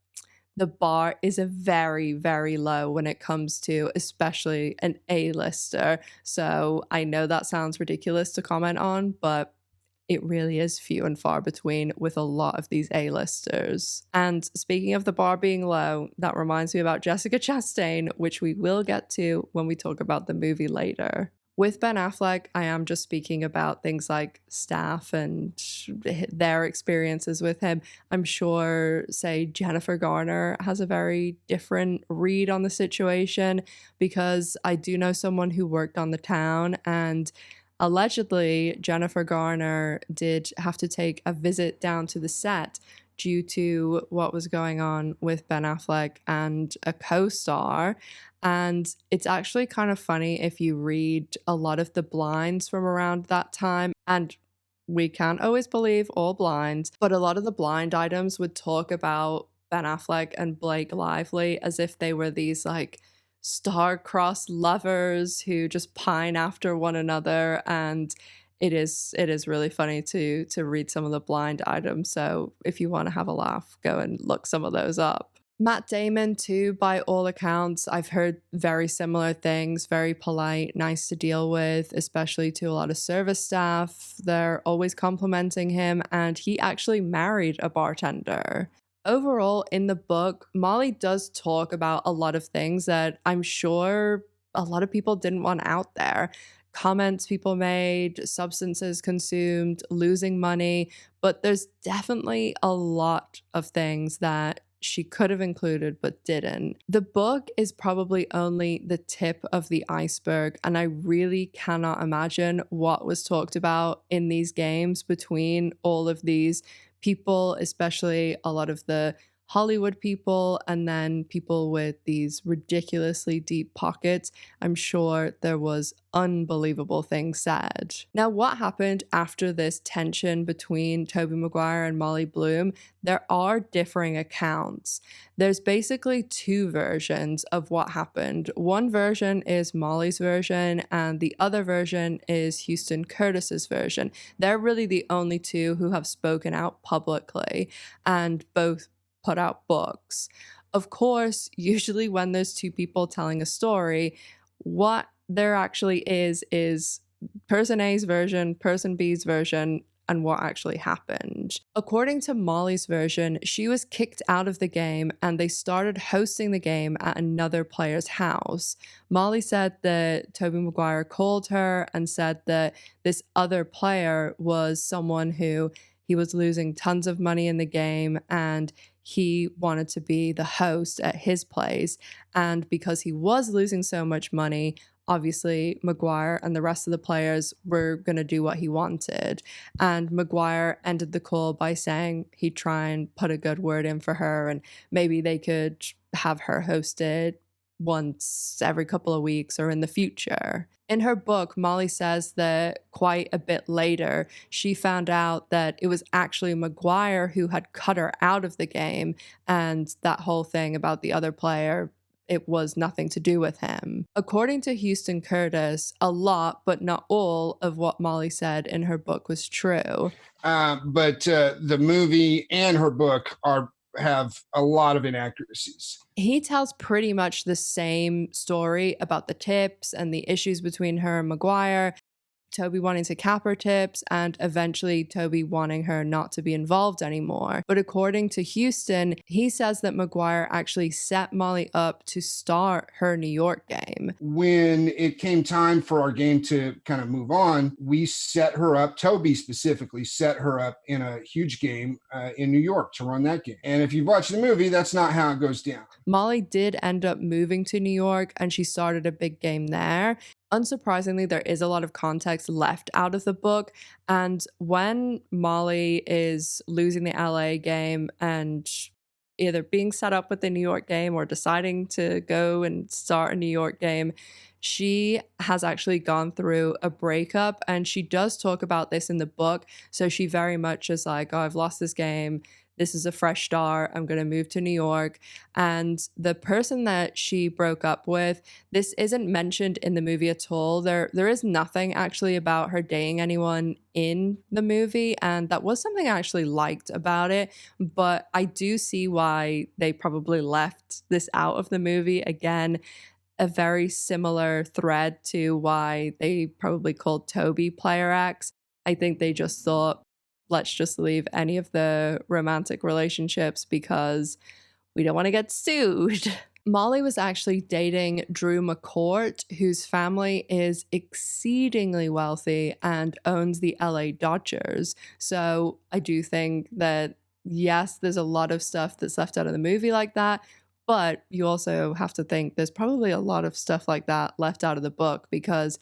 S1: the bar is a very, very low when it comes to especially an A-lister. So I know that sounds ridiculous to comment on, but it really is few and far between with a lot of these A-listers. And speaking of the bar being low, that reminds me about Jessica Chastain, which we will get to when we talk about the movie later. With Ben Affleck, I am just speaking about things like staff and their experiences with him. I'm sure, say, Jennifer Garner has a very different read on the situation, because I do know someone who worked on the town, and allegedly Jennifer Garner did have to take a visit down to the set due to what was going on with Ben Affleck and a co-star. And it's actually kind of funny if you read a lot of the blinds from around that time. And we can't always believe all blinds, but a lot of the blind items would talk about Ben Affleck and Blake Lively as if they were these like star-crossed lovers who just pine after one another. And it is really funny to read some of the blind items. So if you want to have a laugh, go and look some of those up. Matt Damon, too, by all accounts, I've heard very similar things, very polite, nice to deal with, especially to a lot of service staff. They're always complimenting him, and he actually married a bartender. Overall, in the book, Molly does talk about a lot of things that I'm sure a lot of people didn't want out there. Comments people made, substances consumed, losing money, but there's definitely a lot of things that she could have included but didn't. The book is probably only the tip of the iceberg, and I really cannot imagine what was talked about in these games between all of these people, especially a lot of the Hollywood people and then people with these ridiculously deep pockets. I'm sure there was unbelievable things said. Now, what happened after this tension between Tobey Maguire and Molly Bloom? There are differing accounts. There's basically two versions of what happened. One version is Molly's version, and the other version is Houston Curtis's version. They're really the only two who have spoken out publicly, and both put out books. Of course, usually when there's two people telling a story, what there actually is person A's version, person B's version, and what actually happened. According to Molly's version, she was kicked out of the game and they started hosting the game at another player's house. Molly said that Tobey Maguire called her and said that this other player was someone who he was losing tons of money in the game and he wanted to be the host at his place. And because he was losing so much money, obviously Maguire and the rest of the players were going to do what he wanted. And Maguire ended the call by saying he'd try and put a good word in for her and maybe they could have her hosted once every couple of weeks or in the future. In her book, Molly says that quite a bit later, she found out that it was actually Maguire who had cut her out of the game, and that whole thing about the other player, it was nothing to do with him. According to Houston Curtis, a lot, but not all, of what Molly said in her book was true.
S2: But the movie and her book have a lot of inaccuracies.
S1: He tells pretty much the same story about the tips and the issues between her and Maguire. Tobey wanting to cap her tips and eventually Tobey wanting her not to be involved anymore. But according to Houston, he says that Maguire actually set Molly up to start her New York game.
S2: When it came time for our game to kind of move on, we set her up, Tobey specifically set her up in a huge game in New York to run that game. And if you've watched the movie, that's not how it goes down.
S1: Molly did end up moving to New York and she started a big game there. Unsurprisingly, there is a lot of context left out of the book. And when Molly is losing the LA game and either being set up with the New York game or deciding to go and start a New York game, she has actually gone through a breakup. And she does talk about this in the book. So she very much is like, oh, I've lost this game. This is a fresh start. I'm going to move to New York. And the person that she broke up with, this isn't mentioned in the movie at all. There is nothing actually about her dating anyone in the movie. And that was something I actually liked about it. But I do see why they probably left this out of the movie. Again, a very similar thread to why they probably called Tobey Player X. I think they just thought, let's just leave any of the romantic relationships because we don't want to get sued. Molly was actually dating Drew McCourt, whose family is exceedingly wealthy and owns the LA Dodgers. So I do think that, yes, there's a lot of stuff that's left out of the movie like that. But you also have to think there's probably a lot of stuff like that left out of the book because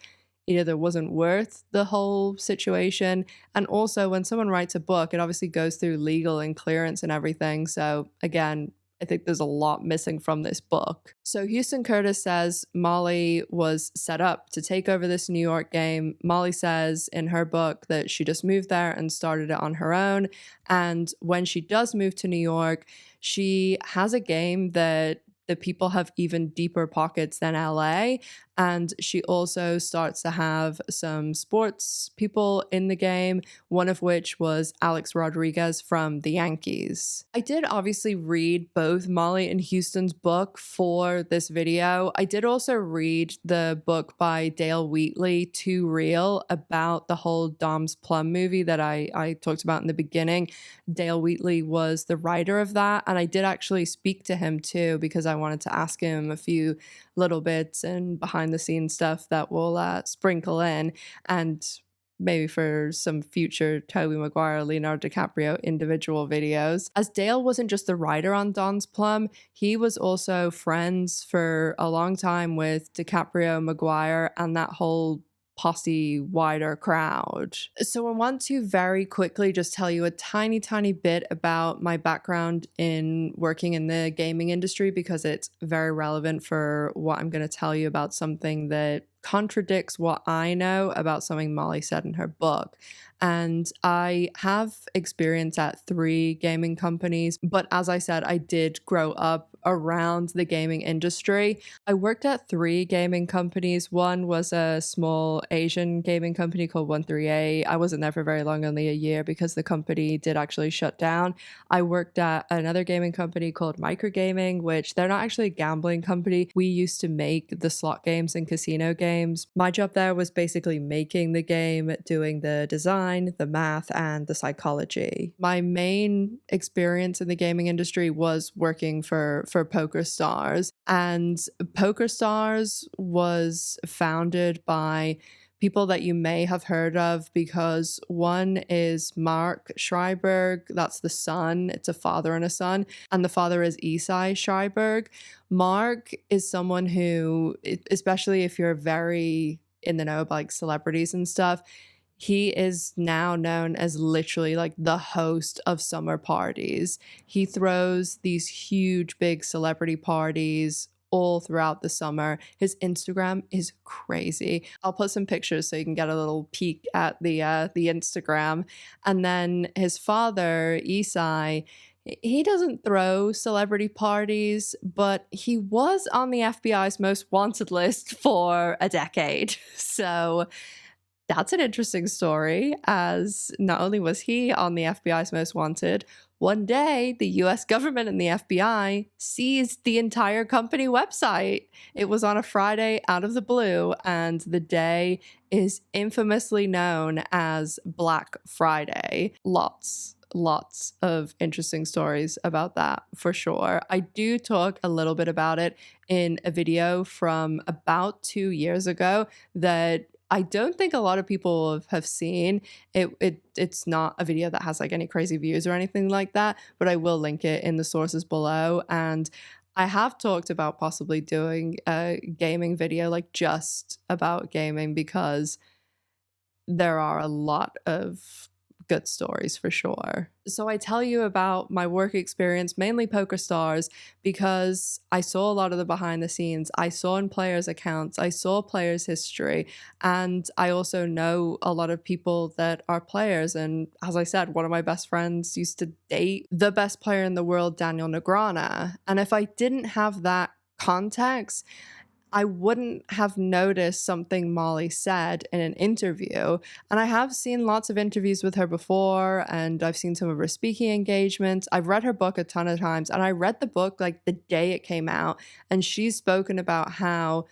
S1: it either wasn't worth the whole situation. And also, when someone writes a book, it obviously goes through legal and clearance and everything. So, again, I think there's a lot missing from this book. So Houston Curtis says Molly was set up to take over this New York game. Molly says in her book that she just moved there and started it on her own. And when she does move to New York, she has a game that the people have even deeper pockets than LA. And she also starts to have some sports people in the game, one of which was Alex Rodriguez from the Yankees. I did obviously read both Molly and Houston's book for this video. I did also read the book by Dale Wheatley, Too Real, about the whole Dom's Plum movie that I talked about in the beginning. Dale Wheatley was the writer of that, and I did actually speak to him too because I wanted to ask him a few little bits and behind the scenes stuff that we'll sprinkle in, and maybe for some future Tobey Maguire, Leonardo DiCaprio individual videos. As Dale wasn't just the writer on Don's Plum, he was also friends for a long time with DiCaprio, Maguire, and that whole posse wider crowd. So I want to very quickly just tell you a tiny bit about my background in working in the gaming industry because it's very relevant for what I'm going to tell you about something that contradicts what I know about something Molly said in her book. And I have experience at 3 gaming companies, but as I said, I did grow up around the gaming industry. I worked at 3 gaming companies. One was a small Asian gaming company called 138. I wasn't there for very long, only a year, because the company did actually shut down. I worked at another gaming company called Microgaming, which they're not actually a gambling company. We used to make the slot games and casino games. My job there was basically making the game, doing the design, the math, and the psychology. My main experience in the gaming industry was working for PokerStars, and PokerStars was founded by people that you may have heard of because one is Mark Schreiberg, that's the son, it's a father and a son, and the father is Isai Schreiberg. Mark is someone who, especially if you're very in the know about like celebrities and stuff, he is now known as literally like the host of summer parties. He throws these huge, big celebrity parties all throughout the summer. His Instagram is crazy. I'll put some pictures so you can get a little peek at the Instagram. And then his father, Isai, he doesn't throw celebrity parties, but he was on the FBI's most wanted list for a decade. So that's an interesting story, as not only was he on the FBI's most wanted, one day the US government and the FBI seized the entire company website. It was on a Friday out of the blue, and the day is infamously known as Black Friday. Lots of interesting stories about that for sure. I do talk a little bit about it in a video from about 2 years ago that I don't think a lot of people have seen. It's not a video that has like any crazy views or anything like that, but I will link it in the sources below. And I have talked about possibly doing a gaming video, like just about gaming, because there are a lot of good stories for sure. So I tell you about my work experience, mainly PokerStars, because I saw a lot of the behind the scenes. I saw in players' accounts, I saw players' history, and I also know a lot of people that are players. And as I said, one of my best friends used to date the best player in the world, Daniel Negreanu. And if I didn't have that context, I wouldn't have noticed something Molly said in an interview. And I have seen lots of interviews with her before, and I've seen some of her speaking engagements. I've read her book a ton of times, and I read the book like the day it came out, and she's spoken about how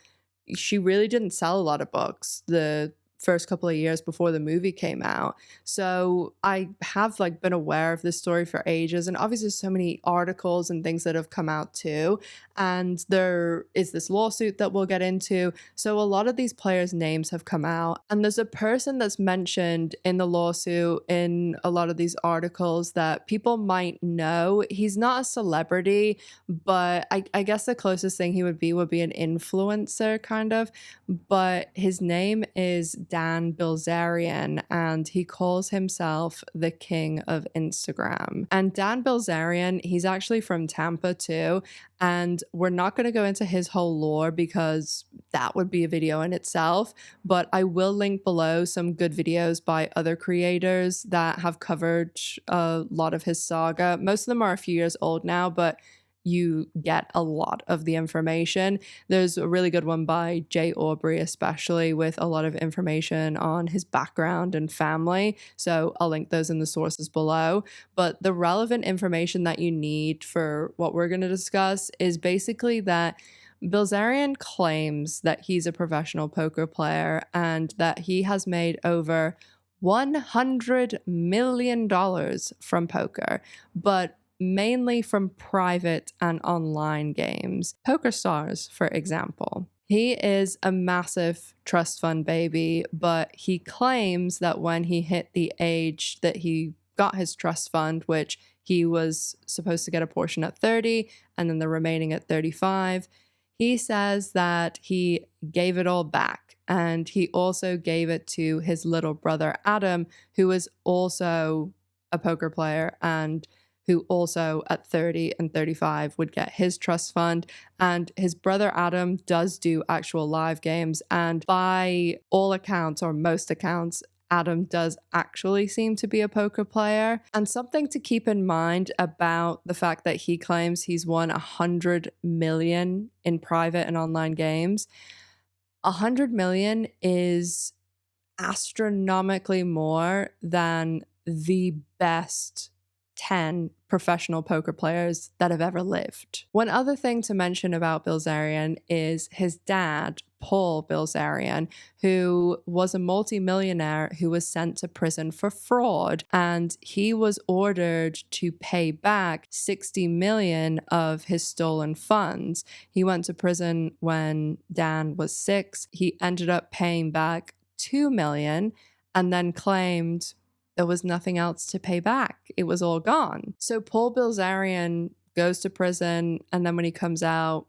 S1: she really didn't sell a lot of books the first couple of years before the movie came out. So I have like been aware of this story for ages, and obviously so many articles and things that have come out too. And there is this lawsuit that we'll get into. So a lot of these players' names have come out, and there's a person that's mentioned in the lawsuit in a lot of these articles that people might know. He's not a celebrity, but I guess the closest thing he would be an influencer kind of. But his name is Dan Bilzerian, and he calls himself the king of Instagram. And Dan Bilzerian, he's actually from Tampa too. And we're not going to go into his whole lore because that would be a video in itself. But I will link below some good videos by other creators that have covered a lot of his saga. Most of them are a few years old now, but you get a lot of the information. There's a really good one by Jay Aubrey, especially with a lot of information on his background and family. So I'll link those in the sources below. But the relevant information that you need for what we're going to discuss is basically that Bilzerian claims that he's a professional poker player and that he has made over $100 million from poker, but mainly from private and online games. PokerStars, for example. He is a massive trust fund baby, but he claims that when he hit the age that he got his trust fund, which he was supposed to get a portion at 30 and then the remaining at 35, he says that he gave it all back. And he also gave it to his little brother, Adam, who was also a poker player and who also at 30 and 35 would get his trust fund. And his brother Adam does do actual live games. And by all accounts, or most accounts, Adam does actually seem to be a poker player. And something to keep in mind about the fact that he claims he's won 100 million in private and online games. 100 million is astronomically more than the best 10 professional poker players that have ever lived. One other thing to mention about Bilzerian is his dad, Paul Bilzerian, who was a multimillionaire who was sent to prison for fraud, and he was ordered to pay back 60 million of his stolen funds. He went to prison when Dan was 6. He ended up paying back 2 million and then claimed there was nothing else to pay back. It was all gone. So Paul Bilzerian goes to prison, and then when he comes out,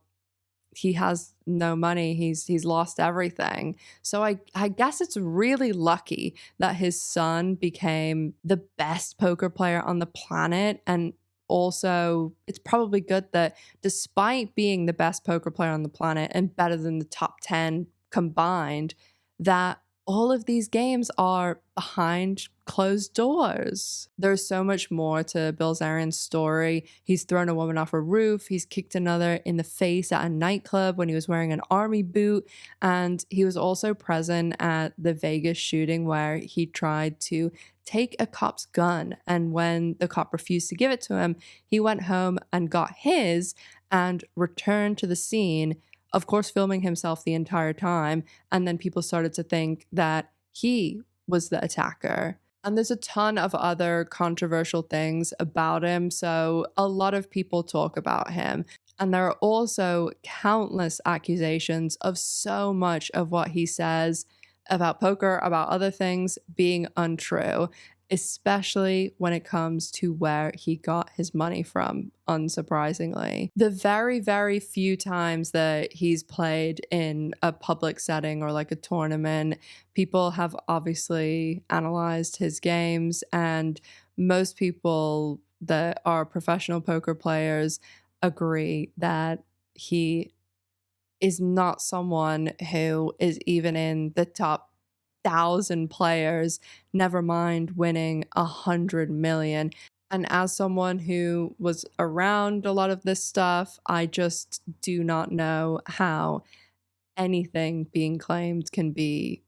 S1: he has no money. He's lost everything. So I guess it's really lucky that his son became the best poker player on the planet. And also, it's probably good that despite being the best poker player on the planet and better than the top 10 combined, that all of these games are behind closed doors. There's so much more to Bilzerian's story. He's thrown a woman off a roof. He's kicked another in the face at a nightclub when he was wearing an army boot. And he was also present at the Vegas shooting where he tried to take a cop's gun. And when the cop refused to give it to him, he went home and got his and returned to the scene, of course, filming himself the entire time. And then people started to think that he was the attacker. And there's a ton of other controversial things about him. So a lot of people talk about him. And there are also countless accusations of so much of what he says about poker, about other things being untrue, especially when it comes to where he got his money from, unsurprisingly. The very, very few times that he's played in a public setting or like a tournament, people have obviously analyzed his games, and most people that are professional poker players agree that he is not someone who is even in the top 1,000 players, never mind winning 100 million. And as someone who was around a lot of this stuff, I just do not know how anything being claimed can be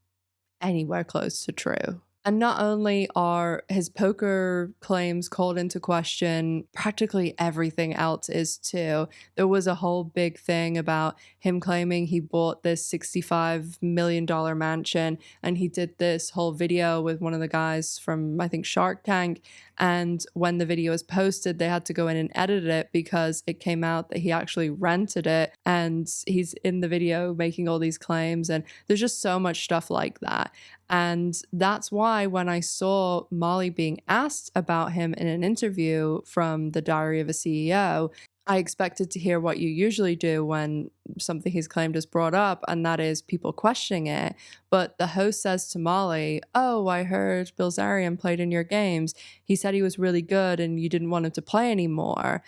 S1: anywhere close to true. And not only are his poker claims called into question, practically everything else is too. There was a whole big thing about him claiming he bought this $65 million mansion, and he did this whole video with one of the guys from, I think, Shark Tank. And when the video was posted, they had to go in and edit it because it came out that he actually rented it. And he's in the video making all these claims. And there's just so much stuff like that. And that's why when I saw Molly being asked about him in an interview from The Diary of a CEO, I expected to hear what you usually do when something he's claimed is brought up, and that is people questioning it. But the host says to Molly, "Oh, I heard Bilzerian played in your games. He said he was really good and you didn't want him to play anymore."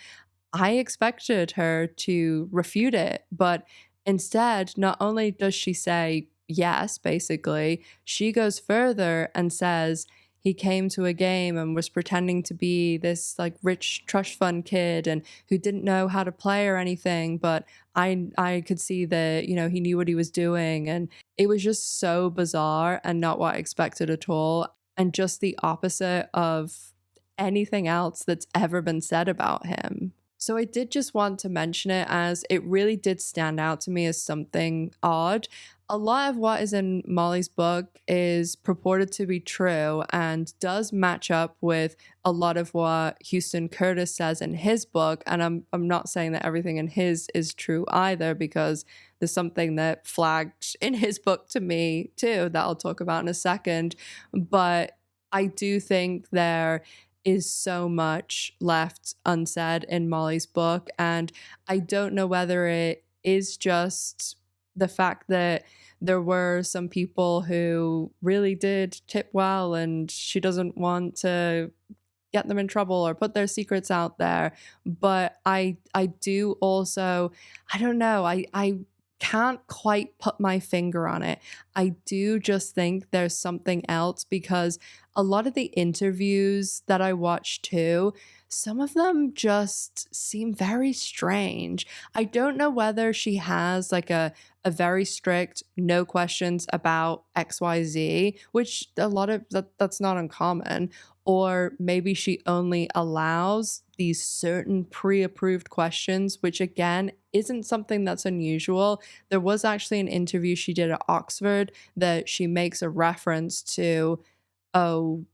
S1: I expected her to refute it, but instead, not only does she say yes, basically, she goes further and says he came to a game and was pretending to be this like rich trust fund kid and who didn't know how to play or anything, but I could see that, he knew what he was doing, and it was just so bizarre and not what I expected at all, and just the opposite of anything else that's ever been said about him. So I did just want to mention it as it really did stand out to me as something odd. A lot of what is in Molly's book is purported to be true and does match up with a lot of what Houston Curtis says in his book. And I'm not saying that everything in his is true either, because there's something that flagged in his book to me too that I'll talk about in a second. But I do think there is so much left unsaid in Molly's book. And I don't know whether it is just the fact that there were some people who really did tip well and she doesn't want to get them in trouble or put their secrets out there. But I do also, I don't know, I can't quite put my finger on it. I do just think there's something else, because a lot of the interviews that I watched too, some of them just seem very strange. I don't know whether she has like a very strict no questions about XYZ, which a lot of that's not uncommon, or maybe she only allows these certain pre-approved questions, which again isn't something that's unusual. There was actually an interview she did at Oxford that she makes a reference to, oh,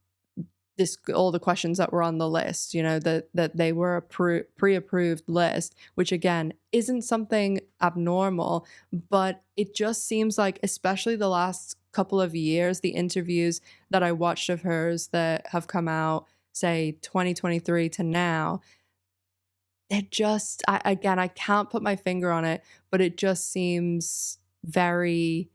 S1: this all the questions that were on the list, that they were a pre-approved list, which again isn't something abnormal, but it just seems like, especially the last couple of years, the interviews that I watched of hers that have come out, say 2023 to now, it just, I can't put my finger on it, but it just seems very,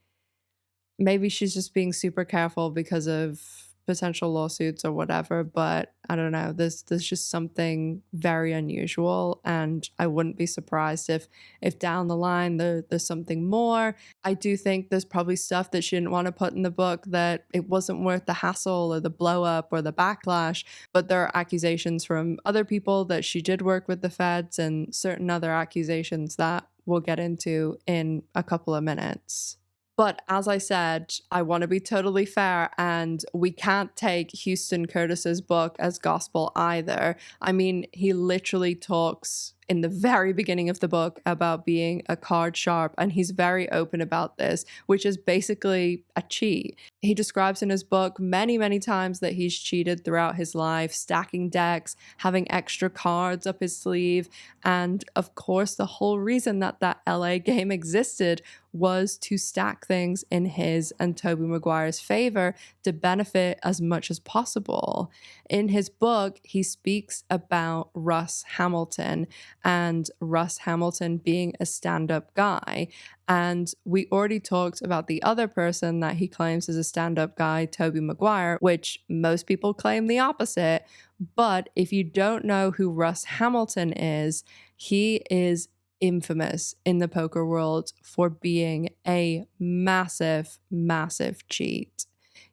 S1: maybe she's just being super careful because of potential lawsuits or whatever, but I don't know, there's just something very unusual, and I wouldn't be surprised if down the line there's something more. I do think there's probably stuff that she didn't want to put in the book, that it wasn't worth the hassle or the blow up or the backlash, but there are accusations from other people that she did work with the feds, and certain other accusations that we'll get into in a couple of minutes. But as I said, I want to be totally fair, and we can't take Houston Curtis's book as gospel either. I mean, he literally talks in the very beginning of the book about being a card sharp, and he's very open about this, which is basically a cheat. He describes in his book many, many times that he's cheated throughout his life, stacking decks, having extra cards up his sleeve, and of course, the whole reason that LA game existed was to stack things in his and Tobey Maguire's favor to benefit as much as possible. In his book, he speaks about Russ Hamilton and Russ Hamilton being a stand-up guy. And we already talked about the other person that he claims is a stand-up guy, Tobey Maguire, which most people claim the opposite. But if you don't know who Russ Hamilton is, he is infamous in the poker world for being a massive, massive cheat.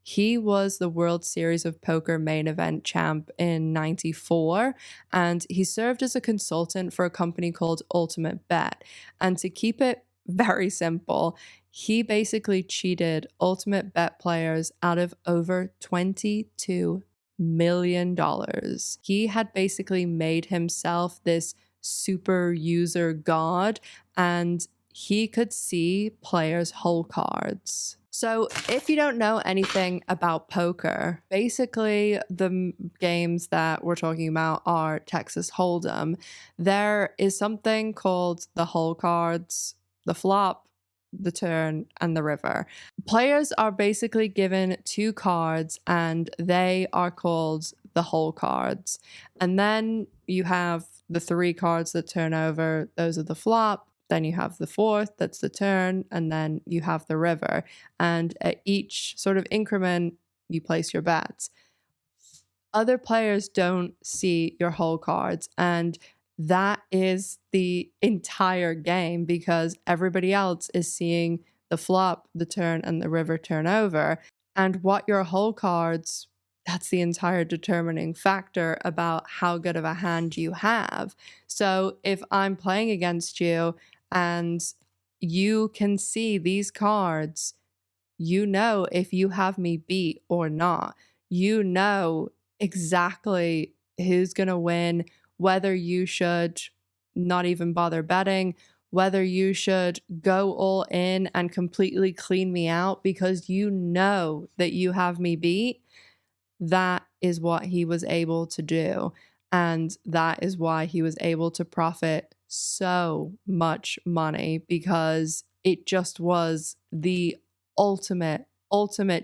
S1: He was the World Series of Poker main event champ in '94, and he served as a consultant for a company called Ultimate Bet. And to keep it very simple. He basically cheated ultimate bet players out of over $22 million. He had basically made himself this super user god, and he could see players' whole cards. So if you don't know anything about poker, basically the games that we're talking about are Texas Hold'em. There is something called the whole cards, the flop, the turn, and the river. Players are basically given 2 cards and they are called the whole cards. And then you have the 3 cards that turn over, those are the flop. Then you have the 4th, that's the turn, and then you have the river. And at each sort of increment, you place your bets. Other players don't see your whole cards, and that is the entire game because everybody else is seeing the flop, the turn, and the river turn over. And what your whole cards, that's the entire determining factor about how good of a hand you have. So if I'm playing against you and you can see these cards, you know if you have me beat or not. You know exactly who's going to win, whether you should not even bother betting, whether you should go all in and completely clean me out because you know that you have me beat. That is what he was able to do. And that is why he was able to profit so much money, because it just was the ultimate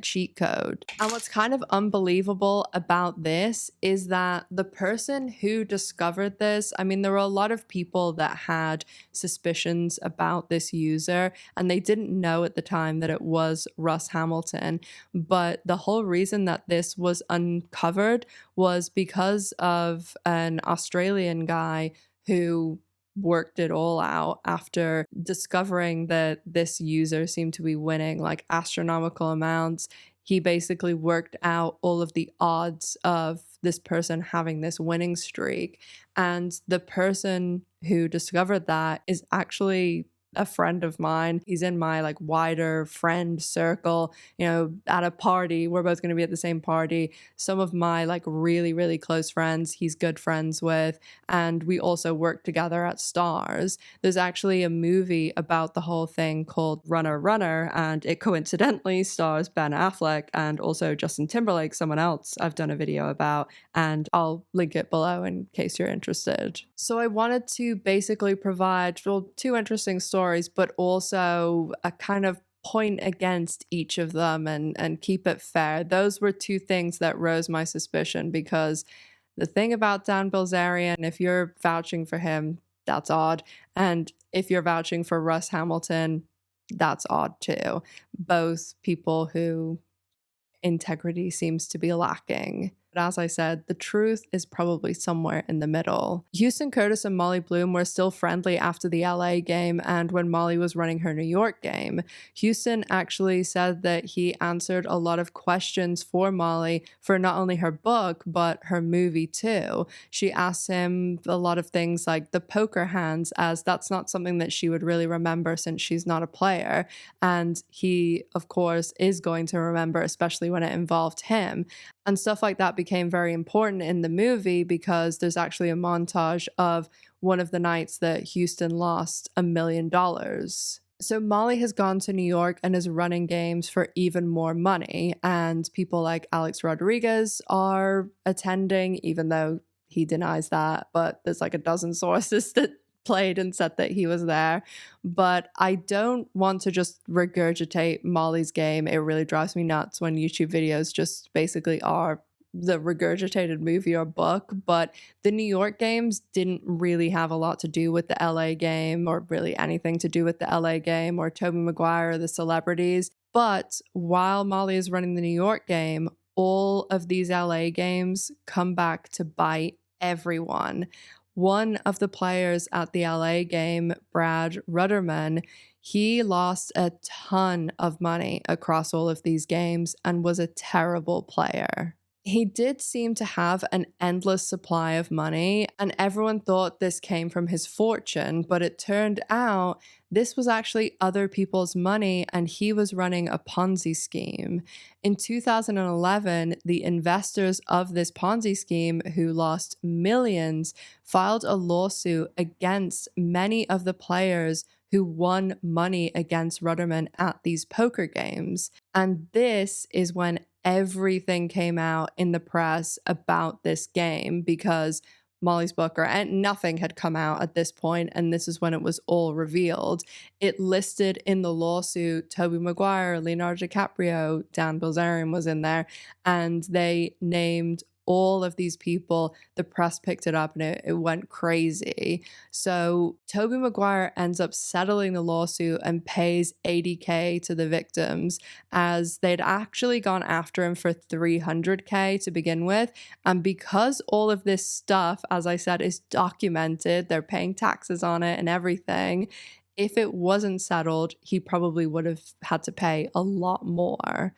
S1: cheat code. And what's kind of unbelievable about this is that the person who discovered this, I mean, there were a lot of people that had suspicions about this user and they didn't know at the time that it was Russ Hamilton. But the whole reason that this was uncovered was because of an Australian guy who worked it all out after discovering that this user seemed to be winning like astronomical amounts. He basically worked out all of the odds of this person having this winning streak. And the person who discovered that is actually a friend of mine. He's in my like wider friend circle, you know, at a party. We're both going to be at the same party. Some of my like really, really close friends, he's good friends with. And we also work together at Stars. There's actually a movie about the whole thing called Runner Runner, and it coincidentally stars Ben Affleck and also Justin Timberlake, someone else I've done a video about, and I'll link it below in case you're interested. So I wanted to basically provide, well, 2 interesting stories, but also a kind of point against each of them and keep it fair. Those were 2 things that rose my suspicion, because the thing about Dan Bilzerian, if you're vouching for him, that's odd. And if you're vouching for Russ Hamilton, that's odd too. Both people who integrity seems to be lacking. But as I said, the truth is probably somewhere in the middle. Houston Curtis and Molly Bloom were still friendly after the LA game and when Molly was running her New York game. Houston actually said that he answered a lot of questions for Molly for not only her book, but her movie too. She asked him a lot of things like the poker hands, as that's not something that she would really remember since she's not a player. And he, of course, is going to remember, especially when it involved him. And stuff like that became very important in the movie because there's actually a montage of one of the nights that Houston lost $1 million. So Molly has gone to New York and is running games for even more money. And people like Alex Rodriguez are attending, even though he denies that. But there's like a dozen sources that played and said that he was there. But I don't want to just regurgitate Molly's game. It really drives me nuts when YouTube videos just basically are the regurgitated movie or book. But the New York games didn't really have a lot to do with the LA game, or really anything to do with the LA game or Tobey Maguire or the celebrities. But while Molly is running the New York game, all of these LA games come back to bite everyone. One of the players at the LA game, Brad Rudderman, he lost a ton of money across all of these games and was a terrible player. He did seem to have an endless supply of money, and everyone thought this came from his fortune, but it turned out this was actually other people's money, and he was running a Ponzi scheme. In 2011, the investors of this Ponzi scheme, who lost millions, filed a lawsuit against many of the players who won money against Rudderman at these poker games. And this is when everything came out in the press about this game, because Molly's Booker and nothing had come out at this point, and this is when it was all revealed. It listed in the lawsuit Tobey Maguire, Leonardo DiCaprio, Dan Bilzerian was in there, and they named all of these people. The press picked it up and it went crazy. So Tobey Maguire ends up settling the lawsuit and pays 80K to the victims, as they'd actually gone after him for 300K to begin with. And because all of this stuff, as I said, is documented, they're paying taxes on it and everything. If it wasn't settled, he probably would have had to pay a lot more.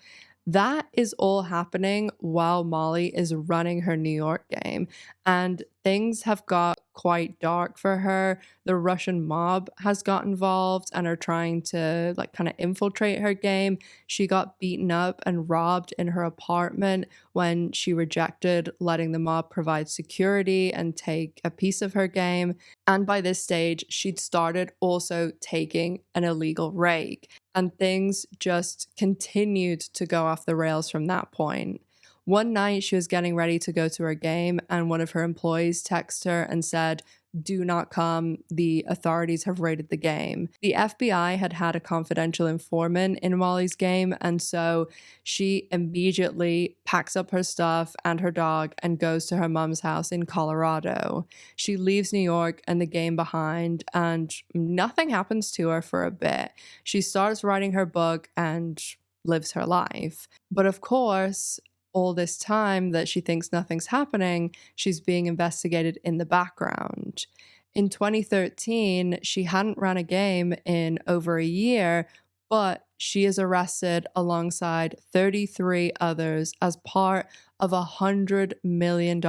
S1: That is all happening while Molly is running her New York game, and things have got quite dark for her. The Russian mob has got involved and are trying to like kind of infiltrate her game. She got beaten up and robbed in her apartment when she rejected letting the mob provide security and take a piece of her game. And by this stage, she'd started also taking an illegal rake, and things just continued to go off the rails from that point. One night, she was getting ready to go to her game, and one of her employees texted her and said, "Do not come. The authorities have raided the game." The FBI had had a confidential informant in Molly's game, and so she immediately packs up her stuff and her dog and goes to her mom's house in Colorado. She leaves New York and the game behind, and nothing happens to her for a bit. She starts writing her book and lives her life. But of course, all this time that she thinks nothing's happening, she's being investigated in the background. In 2013, she hadn't run a game in over a year, but she is arrested alongside 33 others as part of a $100 million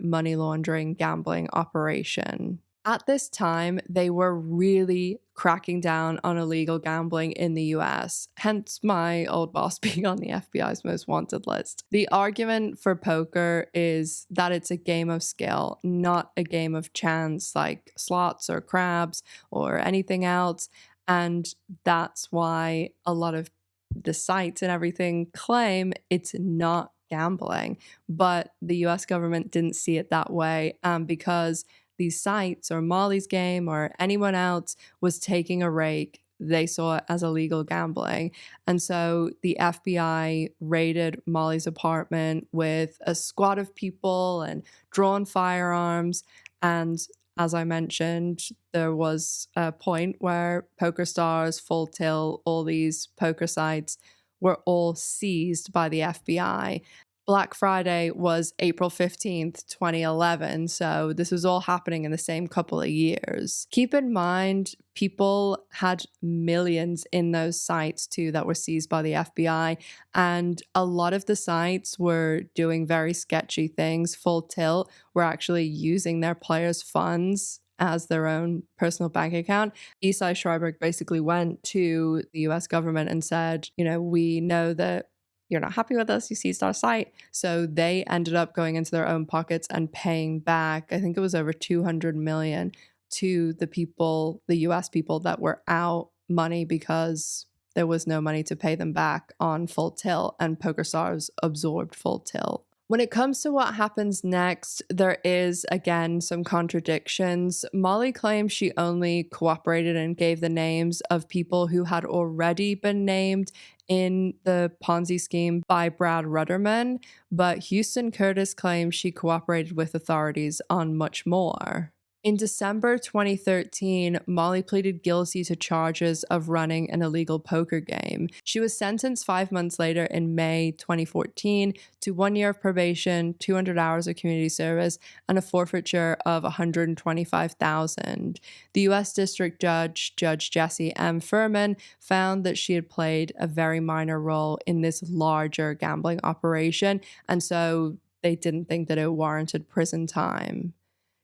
S1: money laundering gambling operation. At this time, they were really cracking down on illegal gambling in the US, hence my old boss being on the FBI's most wanted list. The argument for poker is that it's a game of skill, not a game of chance like slots or craps or anything else. And that's why a lot of the sites and everything claim it's not gambling. But the US government didn't see it that way, because these sites or Molly's game or anyone else was taking a rake, they saw it as illegal gambling. And so the FBI raided Molly's apartment with a squad of people and drawn firearms. And as I mentioned, there was a point where PokerStars, Full Tilt, all these poker sites were all seized by the FBI. Black Friday was April 15th, 2011, so this was all happening in the same couple of years. Keep in mind, people had millions in those sites too that were seized by the FBI, and a lot of the sites were doing very sketchy things. Full Tilt were actually using their players' funds as their own personal bank account. Isai Schreiber basically went to the US government and said, we know that you're not happy with us, you seized our site. So they ended up going into their own pockets and paying back, I think it was over 200 million to the people, the US people that were out money because there was no money to pay them back on Full Tilt, and PokerStars absorbed Full Tilt. When it comes to what happens next, there is, again, some contradictions. Molly claims she only cooperated and gave the names of people who had already been named in the Ponzi scheme by Brad Rudderman, but Houston Curtis claims she cooperated with authorities on much more. In December 2013, Molly pleaded guilty to charges of running an illegal poker game. She was sentenced 5 months later in May 2014 to 1 year of probation, 200 hours of community service, and a forfeiture of $125,000. The U.S. District Judge, Judge Jesse M. Furman, found that she had played a very minor role in this larger gambling operation, and so they didn't think that it warranted prison time.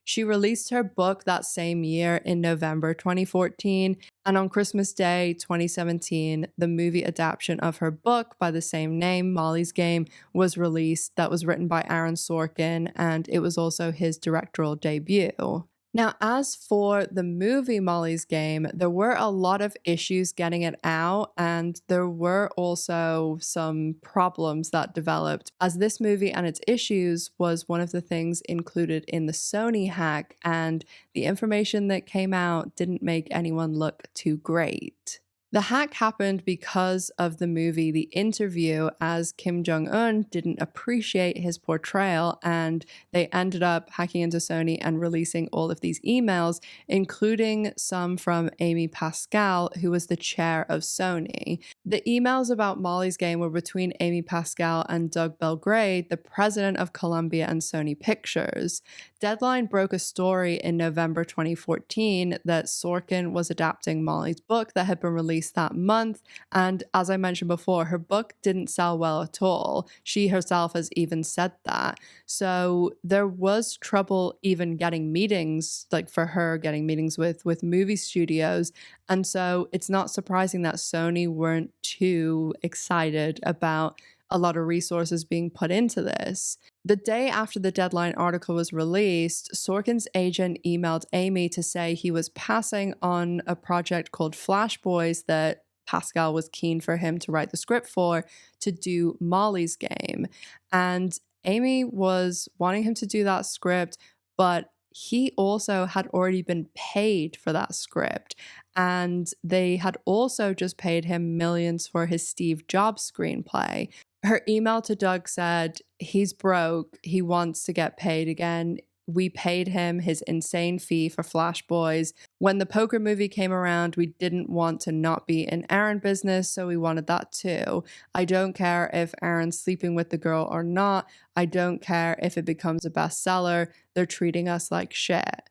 S1: She released her book that same year in November 2014, and on Christmas Day 2017, the movie adaptation of her book by the same name, Molly's Game, was released. That was written by Aaron Sorkin, and it was also his directorial debut. Now, as for the movie Molly's Game, there were a lot of issues getting it out, and there were also some problems that developed, as this movie and its issues was one of the things included in the Sony hack, and the information that came out didn't make anyone look too great. The hack happened because of the movie The Interview, as Kim Jong-un didn't appreciate his portrayal, and they ended up hacking into Sony and releasing all of these emails, including some from Amy Pascal, who was the chair of Sony. The emails about Molly's Game were between Amy Pascal and Doug Belgrade, the president of Columbia and Sony Pictures. Deadline broke a story in November 2014 that Sorkin was adapting Molly's book that had been released that month, and as I mentioned before, her book didn't sell well at all. She herself has even said that. So there was trouble even getting meetings, like for her getting meetings with movie studios, and so it's not surprising that Sony weren't too excited about a lot of resources being put into this. The day after the Deadline article was released, Sorkin's agent emailed Amy to say he was passing on a project called Flash Boys that Pascal was keen for him to write the script for, to do Molly's Game. And Amy was wanting him to do that script, but he also had already been paid for that script. And they had also just paid him millions for his Steve Jobs screenplay. Her email to Doug said, he's broke, he wants to get paid again. We paid him his insane fee for Flash Boys. When the poker movie came around, we didn't want to not be in Aaron business, so we wanted that too. I don't care if Aaron's sleeping with the girl or not. I don't care if it becomes a bestseller. They're treating us like shit.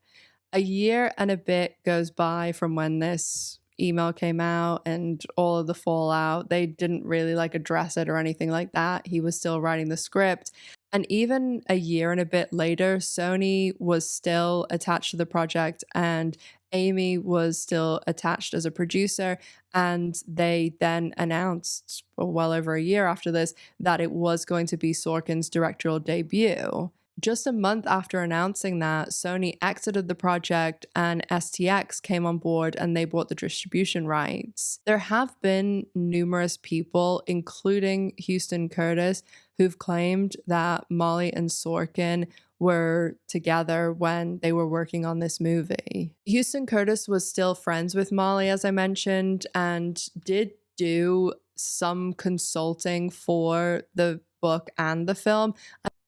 S1: A year and a bit goes by from when this email came out and all of the fallout. They didn't really address it or anything like that. He was still writing the script. And even a year and a bit later, Sony was still attached to the project and Amy was still attached as a producer. And they then announced, well over a year after this, that it was going to be Sorkin's directorial debut. Just a month after announcing that, Sony exited the project and STX came on board and they bought the distribution rights. There have been numerous people, including Houston Curtis, who've claimed that Molly and Sorkin were together when they were working on this movie. Houston Curtis was still friends with Molly, as I mentioned, and did do some consulting for the book and the film.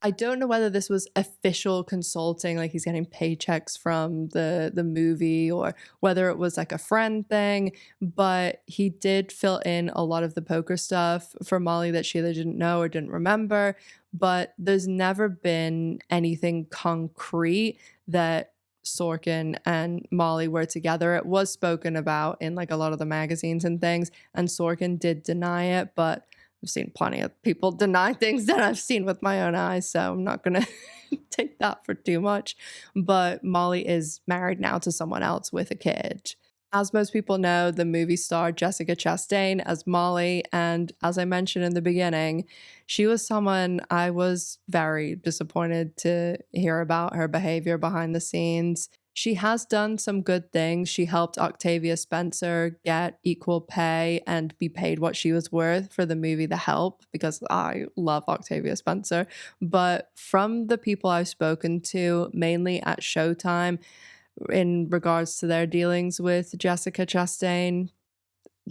S1: I don't know whether this was official consulting, like he's getting paychecks from the movie, or whether it was like a friend thing, but he did fill in a lot of the poker stuff for Molly that she either didn't know or didn't remember, but there's never been anything concrete that Sorkin and Molly were together. It was spoken about in a lot of the magazines and things, and Sorkin did deny it, but I've seen plenty of people deny things that I've seen with my own eyes, so I'm not going to take that for too much. But Molly is married now to someone else with a kid. As most people know, the movie starred Jessica Chastain as Molly, and as I mentioned in the beginning, she was someone I was very disappointed to hear about her behavior behind the scenes. She has done some good things. She helped Octavia Spencer get equal pay and be paid what she was worth for the movie The Help, because I love Octavia Spencer. But from the people I've spoken to, mainly at Showtime, in regards to their dealings with Jessica Chastain,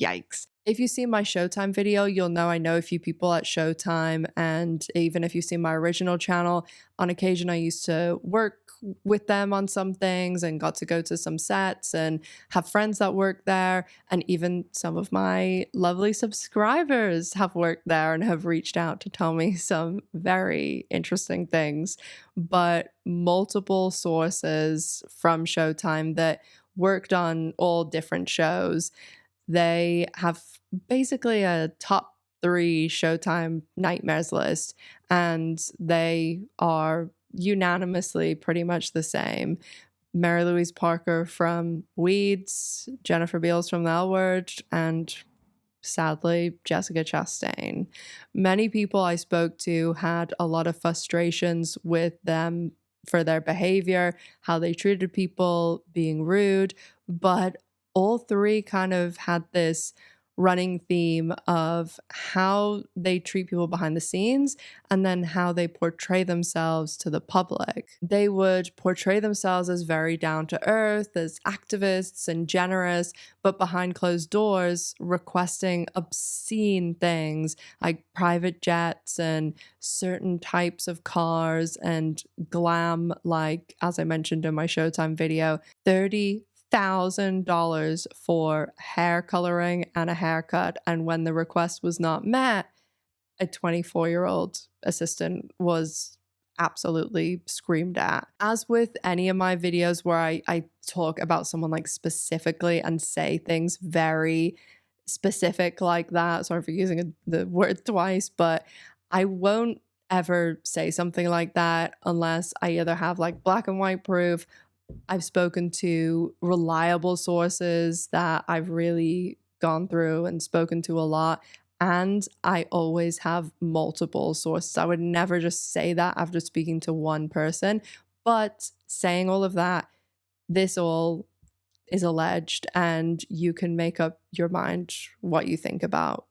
S1: yikes. If you see my Showtime video, you'll know I know a few people at Showtime, and even if you see my original channel, on occasion I used to work with them on some things and got to go to some sets and have friends that work there, and even some of my lovely subscribers have worked there and have reached out to tell me some very interesting things. But multiple sources from Showtime that worked on all different shows, they have basically a top 3 Showtime nightmares list, and they are unanimously pretty much the same. Mary Louise Parker from Weeds, Jennifer Beals from The L Word, and sadly, Jessica Chastain. Many people I spoke to had a lot of frustrations with them for their behavior, how they treated people, being rude, but all 3 kind of had this running theme of how they treat people behind the scenes and then how they portray themselves to the public. They would portray themselves as very down to earth, as activists and generous, but behind closed doors requesting obscene things like private jets and certain types of cars and glam, like, as I mentioned in my Showtime video, $30,000 for hair coloring and a haircut. And when the request was not met, a 24-year-old assistant was absolutely screamed at. As with any of my videos where I talk about someone like specifically and say things very specific like that, sorry for using the word twice, but I won't ever say something like that unless I either have like black and white proof. I've spoken to reliable sources that I've really gone through and spoken to a lot. And I always have multiple sources. I would never just say that after speaking to one person. But saying all of that, this all is alleged, and you can make up your mind what you think about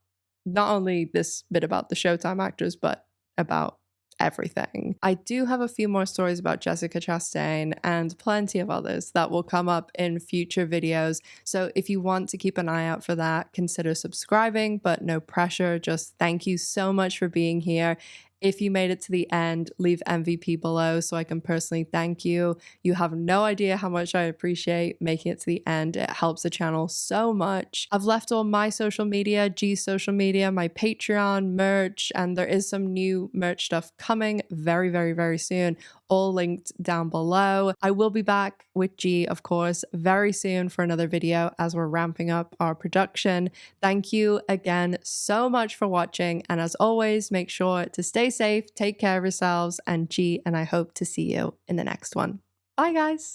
S1: not only this bit about the Showtime actors, but about everything. I do have a few more stories about Jessica Chastain and plenty of others that will come up in future videos. So if you want to keep an eye out for that, consider subscribing, but no pressure. Just thank you so much for being here. If you made it to the end, leave MVP below so I can personally thank you. You have no idea how much I appreciate making it to the end. It helps the channel so much. I've left all my social media, G's social media, my Patreon, merch, and there is some new merch stuff coming very, very, very soon, all linked down below. I will be back with G, of course, very soon for another video as we're ramping up our production. Thank you again so much for watching, and as always, make sure to stay safe, take care of yourselves, and G, and I hope to see you in the next one. Bye, guys.